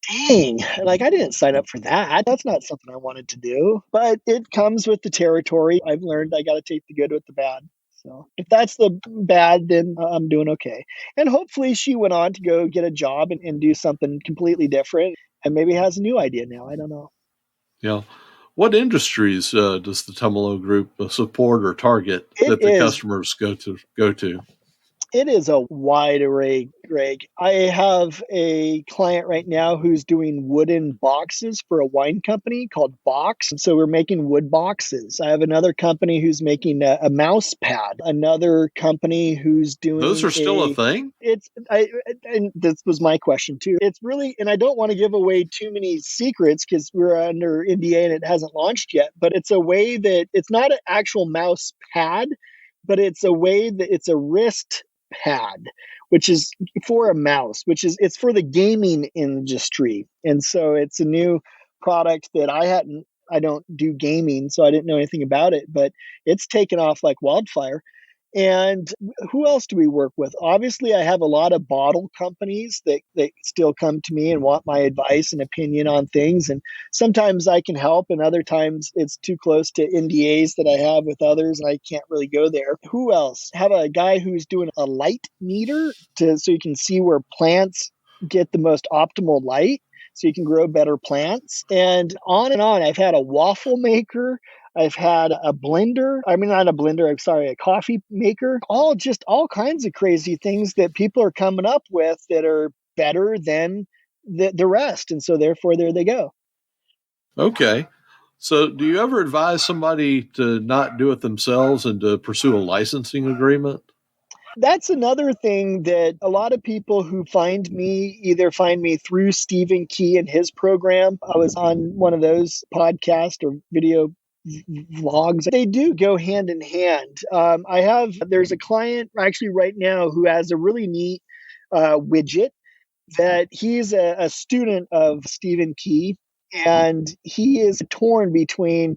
dang, like I didn't sign up for that. That's not something I wanted to do. But it comes with the territory. I've learned I got to take the good with the bad. So if that's the bad, then I'm doing okay. And hopefully she went on to go get a job and do something completely different and maybe has a new idea now. I don't know. yeah. What industries does the Tumalo Group support or target It that the is customers go to? It is a wide array, Greg. I have a client right now who's doing wooden boxes for a wine company called Box. And so we're making wood boxes. I have another company who's making a mouse pad, another company who's Those doing are still a thing? and this was my question too. It's really, and I don't want to give away too many secrets because we're under NDA and it hasn't launched yet, but it's a way that it's not an actual mouse pad, but it's a way that it's a wrist pad, which is for a mouse, it's for the gaming industry. And so it's a new product that I don't do gaming, so I didn't know anything about it, but it's taken off like wildfire. And who else do we work with? Obviously, I have a lot of bottle companies that still come to me and want my advice and opinion on things. And sometimes I can help, and other times it's too close to NDAs that I have with others, and I can't really go there. Who else? Have a guy who's doing a light meter so you can see where plants get the most optimal light so you can grow better plants. And on and on. I've had a waffle maker. I've had a blender. I mean, not a blender, I'm sorry, a coffee maker. All kinds of crazy things that people are coming up with that are better than the rest. And so therefore, there they go. Okay. So, do you ever advise somebody to not do it themselves and to pursue a licensing agreement? That's another thing that a lot of people who find me either find me through Stephen Key and his program. I was on one of those podcast or video vlogs. They do go hand in hand. There's a client actually right now who has a really neat widget that he's a student of Stephen Key, and he is torn between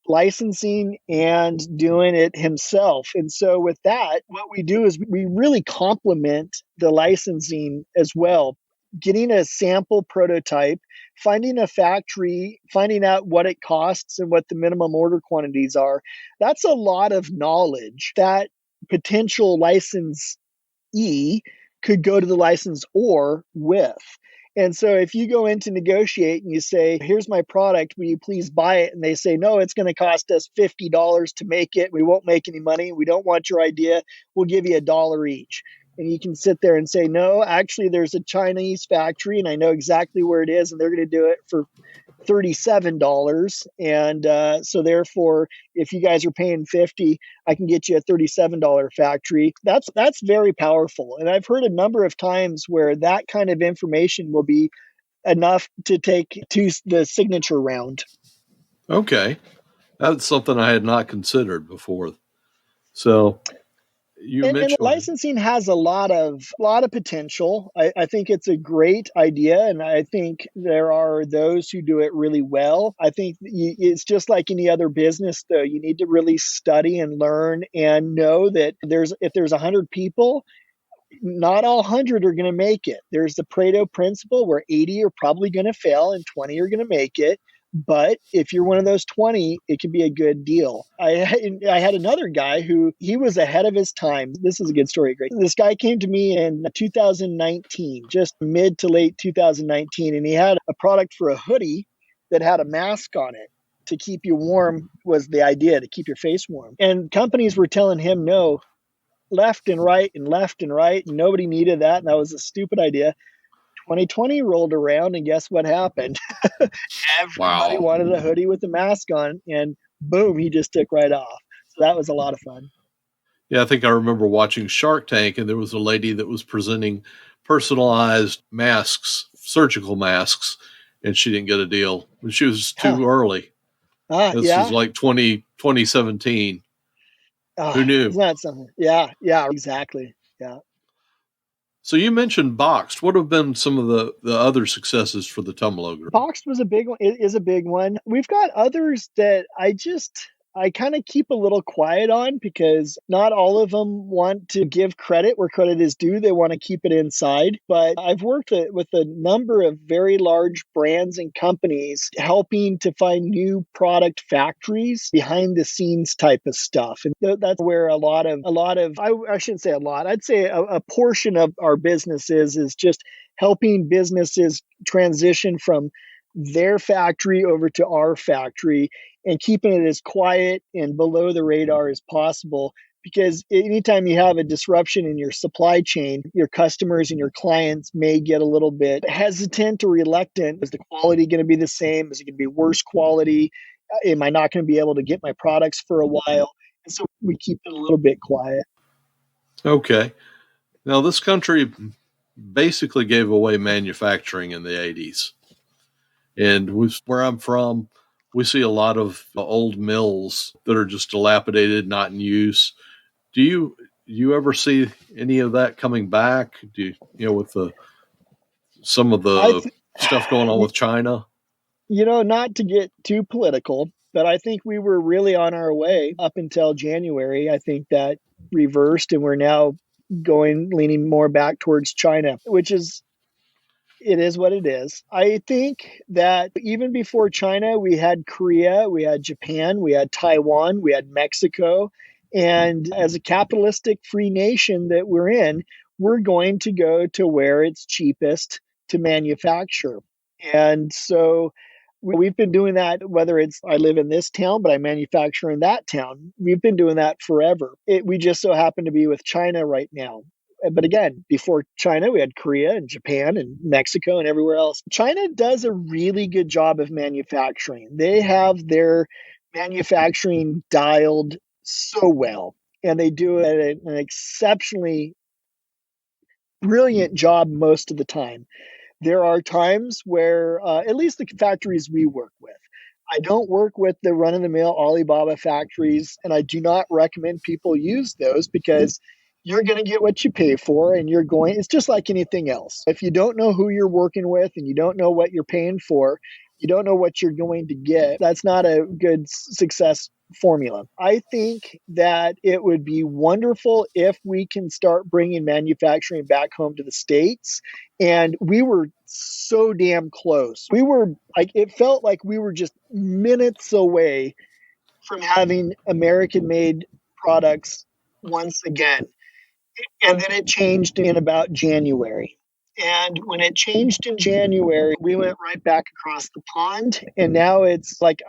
licensing and doing it himself. And so with that, what we do is we really complement the licensing as well. Getting a sample prototype, finding a factory, finding out what it costs and what the minimum order quantities are. That's a lot of knowledge that potential licensee could go to the licensor with. And so if you go in to negotiate and you say, here's my product, will you please buy it? And they say, no, it's going to cost us $50 to make it. We won't make any money. We don't want your idea. We'll give you $1 each. And you can sit there and say, no, actually, there's a Chinese factory and I know exactly where it is and they're going to do it for $37. And so therefore, if you guys are paying $50, I can get you a $37 factory. That's very powerful. And I've heard a number of times where that kind of information will be enough to take to the signature round. Okay. That's something I had not considered before. So, you And mentioned, licensing has a lot of potential. I think it's a great idea, and I think there are those who do it really well. I think it's just like any other business, though. You need to really study and learn and know that if there's 100 people, not all 100 are going to make it. There's the Pareto principle where 80 are probably going to fail and 20 are going to make it. But if you're one of those 20, it could be a good deal. I had another guy who he was ahead of his time. This is a good story, Greg. This guy came to me in 2019, just mid to late 2019, and he had a product for a hoodie that had a mask on it to keep you warm was the idea, to keep your face warm. And companies were telling him no, left and right and left and right, and nobody needed that, and that was a stupid idea. 2020 rolled around, and guess what happened? Everybody wow. wanted a hoodie with a mask on, and boom, he just took right off. So that was a lot of fun. Yeah, I think I remember watching Shark Tank, and there was a lady that was presenting personalized masks, surgical masks, and she didn't get a deal. She was too early. This was Yeah. like 2017. Who knew? Isn't that something? Yeah, exactly. Yeah. So you mentioned Boxed. What have been some of the other successes for the Tumalo Group? Boxed was a big one. It is a big one. We've got others that I kind of keep a little quiet on because not all of them want to give credit where credit is due. They want to keep it inside. But I've worked with a number of very large brands and companies helping to find new product factories, behind the scenes type of stuff. And that's where a lot of, I shouldn't say a lot, I'd say a portion of our business is just helping businesses transition from their factory over to our factory and keeping it as quiet and below the radar as possible. Because anytime you have a disruption in your supply chain, your customers and your clients may get a little bit hesitant or reluctant. Is the quality going to be the same? Is it going to be worse quality? Am I not going to be able to get my products for a while? And so we keep it a little bit quiet. Okay. Now, this country basically gave away manufacturing in the 80s. And where I'm from, we see a lot of old mills that are just dilapidated, not in use. Do you ever see any of that coming back? With some of the stuff going on with China? Not to get too political, but I think we were really on our way up until January. I think that reversed and we're now leaning more back towards China, it is what it is. I think that even before China, we had Korea, we had Japan, we had Taiwan, we had Mexico. And as a capitalistic free nation that we're in, we're going to go to where it's cheapest to manufacture. And so we've been doing that, whether it's I live in this town, but I manufacture in that town. We've been doing that forever. We just so happen to be with China right now. But again, before China, we had Korea and Japan and Mexico and everywhere else. China does a really good job of manufacturing. They have their manufacturing dialed so well, and they do it an exceptionally brilliant job most of the time. There are times where, at least the factories we work with, I don't work with the run-of-the-mill Alibaba factories, and I do not recommend people use those because you're going to get what you pay for, and it's just like anything else. If you don't know who you're working with and you don't know what you're paying for, you don't know what you're going to get, that's not a good success formula. I think that it would be wonderful if we can start bringing manufacturing back home to the States. And we were so damn close. We were it felt like we were just minutes away from having American made products once again. And then it changed in about January. And when it changed in January, we went right back across the pond. And now it's like,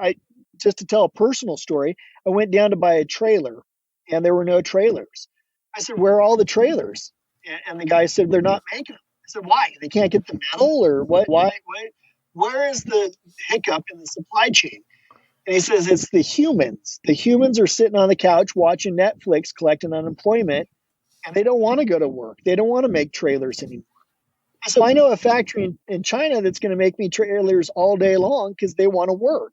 just to tell a personal story, I went down to buy a trailer and there were no trailers. I said, where are all the trailers? And the guy said, they're not making them. I said, why? They can't get the metal or what? Why? Where is the hiccup in the supply chain? And he says, it's the humans. The humans are sitting on the couch watching Netflix, collecting unemployment, and they don't want to go to work. They don't want to make trailers anymore. So I know a factory in China that's going to make me trailers all day long because they want to work.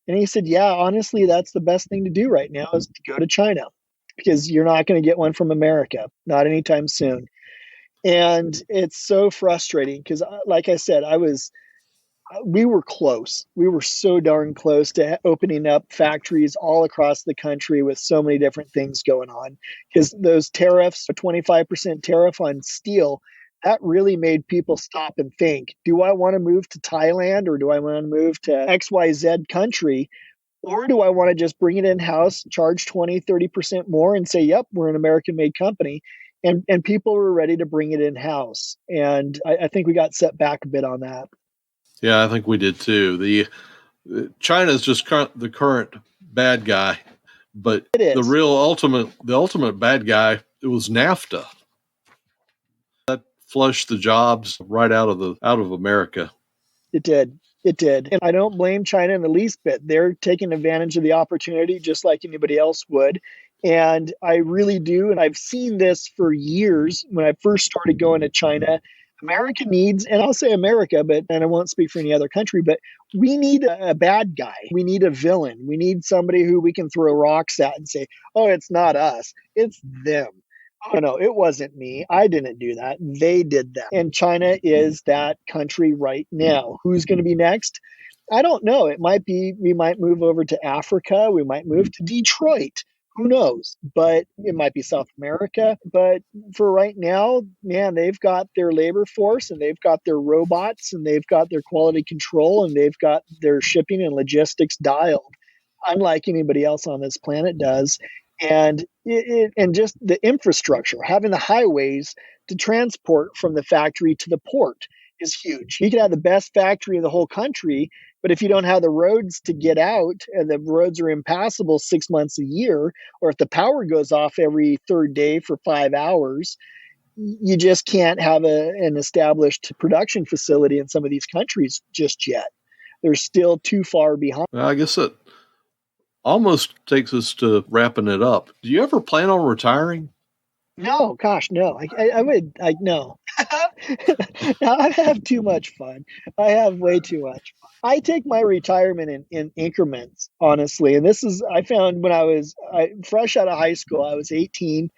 And he said, yeah, honestly, that's the best thing to do right now is to go to China because you're not going to get one from America, not anytime soon. And it's so frustrating because, like I said, we were close. We were so darn close to opening up factories all across the country with so many different things going on. Because those tariffs, a 25% tariff on steel, that really made people stop and think, do I want to move to Thailand or do I want to move to XYZ country? Or do I want to just bring it in-house, charge 20, 30% more and say, yep, we're an American-made company. And people were ready to bring it in-house. And I think we got set back a bit on that. Yeah, I think we did too. China is just the current bad guy, but the ultimate bad guy, it was NAFTA. That flushed the jobs right out of America. It did. And I don't blame China in the least bit. They're taking advantage of the opportunity just like anybody else would. And I really do. And I've seen this for years when I first started going to China. America needs, and I'll say America, and I won't speak for any other country, but we need a bad guy. We need a villain. We need somebody who we can throw rocks at and say, oh, it's not us, it's them. Oh, no, it wasn't me. I didn't do that. They did that. And China is that country right now. Who's going to be next? I don't know. It might be, we might move over to Africa. We might move to Detroit. Who knows? But it might be South America. But for right now, man, they've got their labor force and they've got their robots and they've got their quality control and they've got their shipping and logistics dialed, unlike anybody else on this planet does. And just the infrastructure, having the highways to transport from the factory to the port is huge. You could have the best factory in the whole country, but if you don't have the roads to get out and the roads are impassable 6 months a year, or if the power goes off every third day for 5 hours, you just can't have an established production facility in some of these countries just yet. They're still too far behind. Well, I guess it almost takes us to wrapping it up. Do you ever plan on retiring? No, gosh, no. No. I have too much fun. I have way too much fun. I take my retirement in increments, honestly. And this is, I found when fresh out of high school, I was 18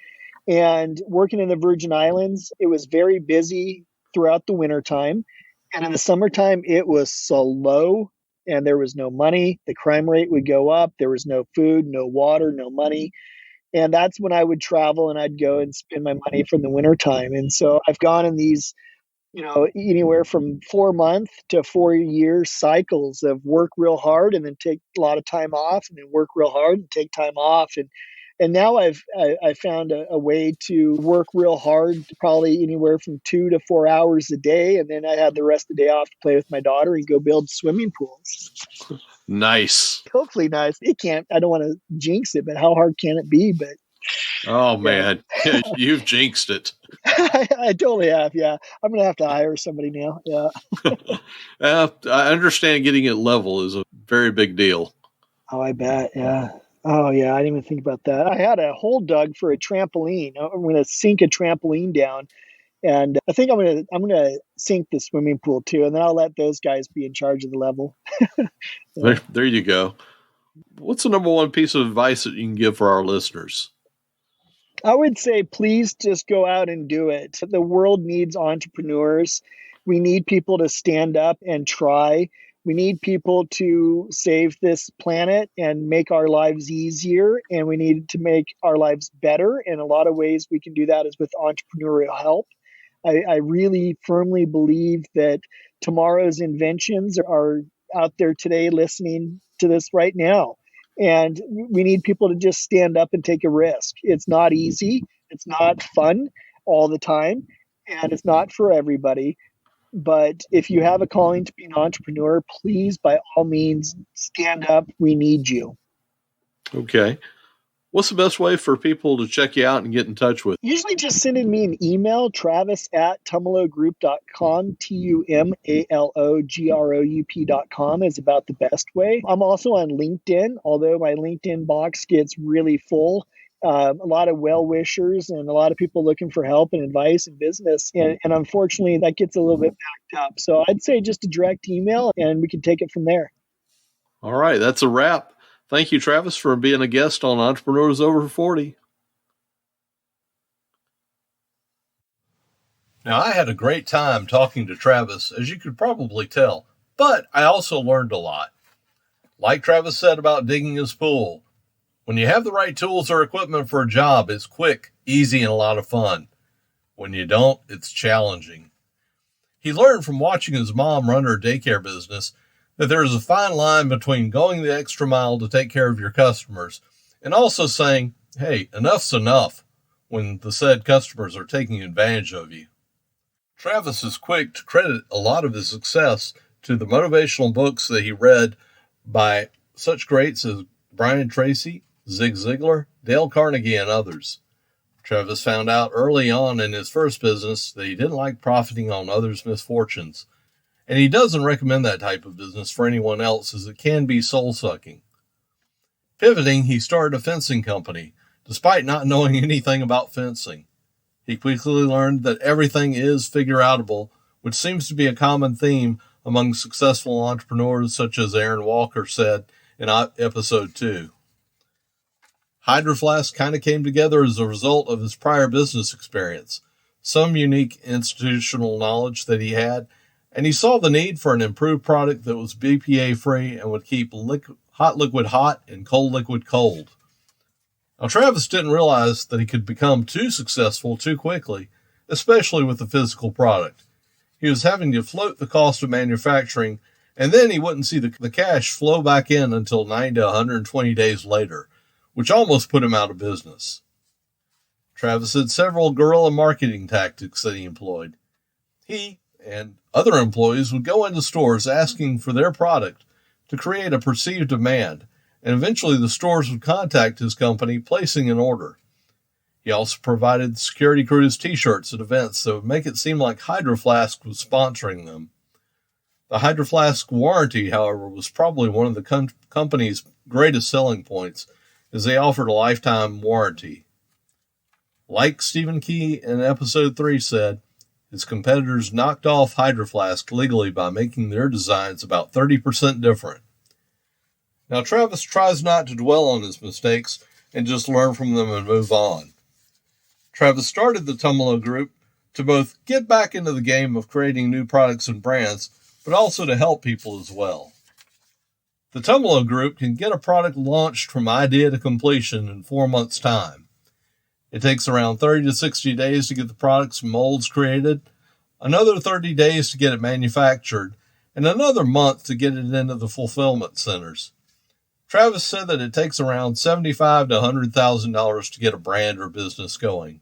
and working in the Virgin Islands. It was very busy throughout the wintertime. And in the summertime, it was so low and there was no money. The crime rate would go up. There was no food, no water, no money. And that's when I would travel and I'd go and spend my money from the wintertime. And so I've gone in these, anywhere from 4 month to 4 year cycles of work real hard and then take a lot of time off and then work real hard and take time off. And now I found a way to work real hard, probably anywhere from 2 to 4 hours a day. And then I had the rest of the day off to play with my daughter and go build swimming pools. Nice. Hopefully nice. I don't want to jinx it, but how hard can it be? But oh man, yeah, you've jinxed it. I totally have. Yeah. I'm going to have to hire somebody now. Yeah. I understand getting it level is a very big deal. Oh, I bet. Yeah. Oh yeah. I didn't even think about that. I had a hole dug for a trampoline. I'm going to sink a trampoline down. And I think I'm gonna sink the swimming pool too, and then I'll let those guys be in charge of the level. Yeah. There you go. What's the number one piece of advice that you can give for our listeners? I would say, please just go out and do it. The world needs entrepreneurs. We need people to stand up and try. We need people to save this planet and make our lives easier, and we need to make our lives better. And a lot of ways we can do that is with entrepreneurial help. I really firmly believe that tomorrow's inventions are out there today listening to this right now. And we need people to just stand up and take a risk. It's not easy. It's not fun all the time. And it's not for everybody. But if you have a calling to be an entrepreneur, please, by all means, stand up. We need you. Okay. What's the best way for people to check you out and get in touch with you? Usually just sending me an email, travis@tumalogroup.com, TUMALOGROUP.com is about the best way. I'm also on LinkedIn, although my LinkedIn box gets really full. A lot of well-wishers and a lot of people looking for help and advice in business. And unfortunately, that gets a little bit backed up. So I'd say just a direct email and we can take it from there. All right, that's a wrap. Thank you, Travis, for being a guest on Entrepreneurs Over 40. Now, I had a great time talking to Travis, as you could probably tell, but I also learned a lot. Like Travis said about digging his pool, when you have the right tools or equipment for a job, it's quick, easy, and a lot of fun. When you don't, it's challenging. He learned from watching his mom run her daycare business that there is a fine line between going the extra mile to take care of your customers and also saying, hey, enough's enough when the said customers are taking advantage of you. Travis is quick to credit a lot of his success to the motivational books that he read by such greats as Brian Tracy, Zig Ziglar, Dale Carnegie, and others. Travis found out early on in his first business that he didn't like profiting on others' misfortunes. And he doesn't recommend that type of business for anyone else as it can be soul-sucking. Pivoting, he started a fencing company, despite not knowing anything about fencing. He quickly learned that everything is figure-outable, which seems to be a common theme among successful entrepreneurs such as Aaron Walker said in episode 2. Hydroflask kind of came together as a result of his prior business experience, some unique institutional knowledge that he had, and he saw the need for an improved product that was BPA-free and would keep hot liquid hot and cold liquid cold. Now, Travis didn't realize that he could become too successful too quickly, especially with the physical product. He was having to float the cost of manufacturing, and then he wouldn't see the cash flow back in until 90 to 120 days later, which almost put him out of business. Travis had several guerrilla marketing tactics that he employed. He and other employees would go into stores asking for their product to create a perceived demand, and eventually the stores would contact his company, placing an order. He also provided security crews t-shirts at events that would make it seem like Hydroflask was sponsoring them. The Hydroflask warranty, however, was probably one of the company's greatest selling points, as they offered a lifetime warranty. Like Stephen Key in episode 3 said, his competitors knocked off Hydroflask legally by making their designs about 30% different. Now, Travis tries not to dwell on his mistakes and just learn from them and move on. Travis started the Tumalo Group to both get back into the game of creating new products and brands, but also to help people as well. The Tumalo Group can get a product launched from idea to completion in 4 months' time. It takes around 30 to 60 days to get the products and molds created, another 30 days to get it manufactured, and another month to get it into the fulfillment centers. Travis said that it takes around $75,000 to $100,000 to get a brand or business going.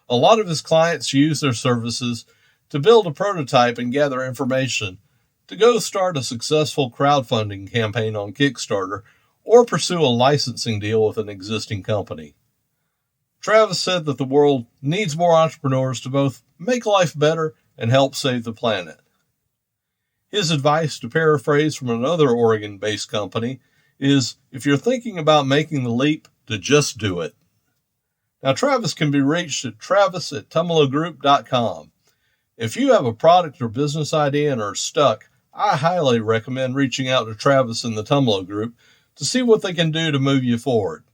A lot of his clients use their services to build a prototype and gather information to go start a successful crowdfunding campaign on Kickstarter or pursue a licensing deal with an existing company. Travis said that the world needs more entrepreneurs to both make life better and help save the planet. His advice, to paraphrase from another Oregon-based company, is if you're thinking about making the leap, to just do it. Now, Travis can be reached at travis@tumalogroup.com. If you have a product or business idea and are stuck, I highly recommend reaching out to Travis and the Tumalo Group to see what they can do to move you forward.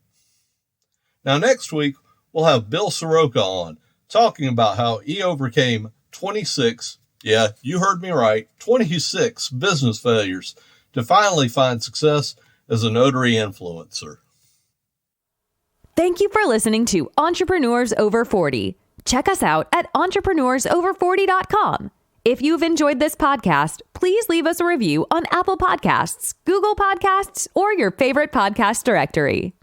Now, next week, we'll have Bill Soroka on, talking about how he overcame 26, yeah, you heard me right, 26 business failures to finally find success as a notary influencer. Thank you for listening to Entrepreneurs Over 40. Check us out at entrepreneursover40.com. If you've enjoyed this podcast, please leave us a review on Apple Podcasts, Google Podcasts, or your favorite podcast directory.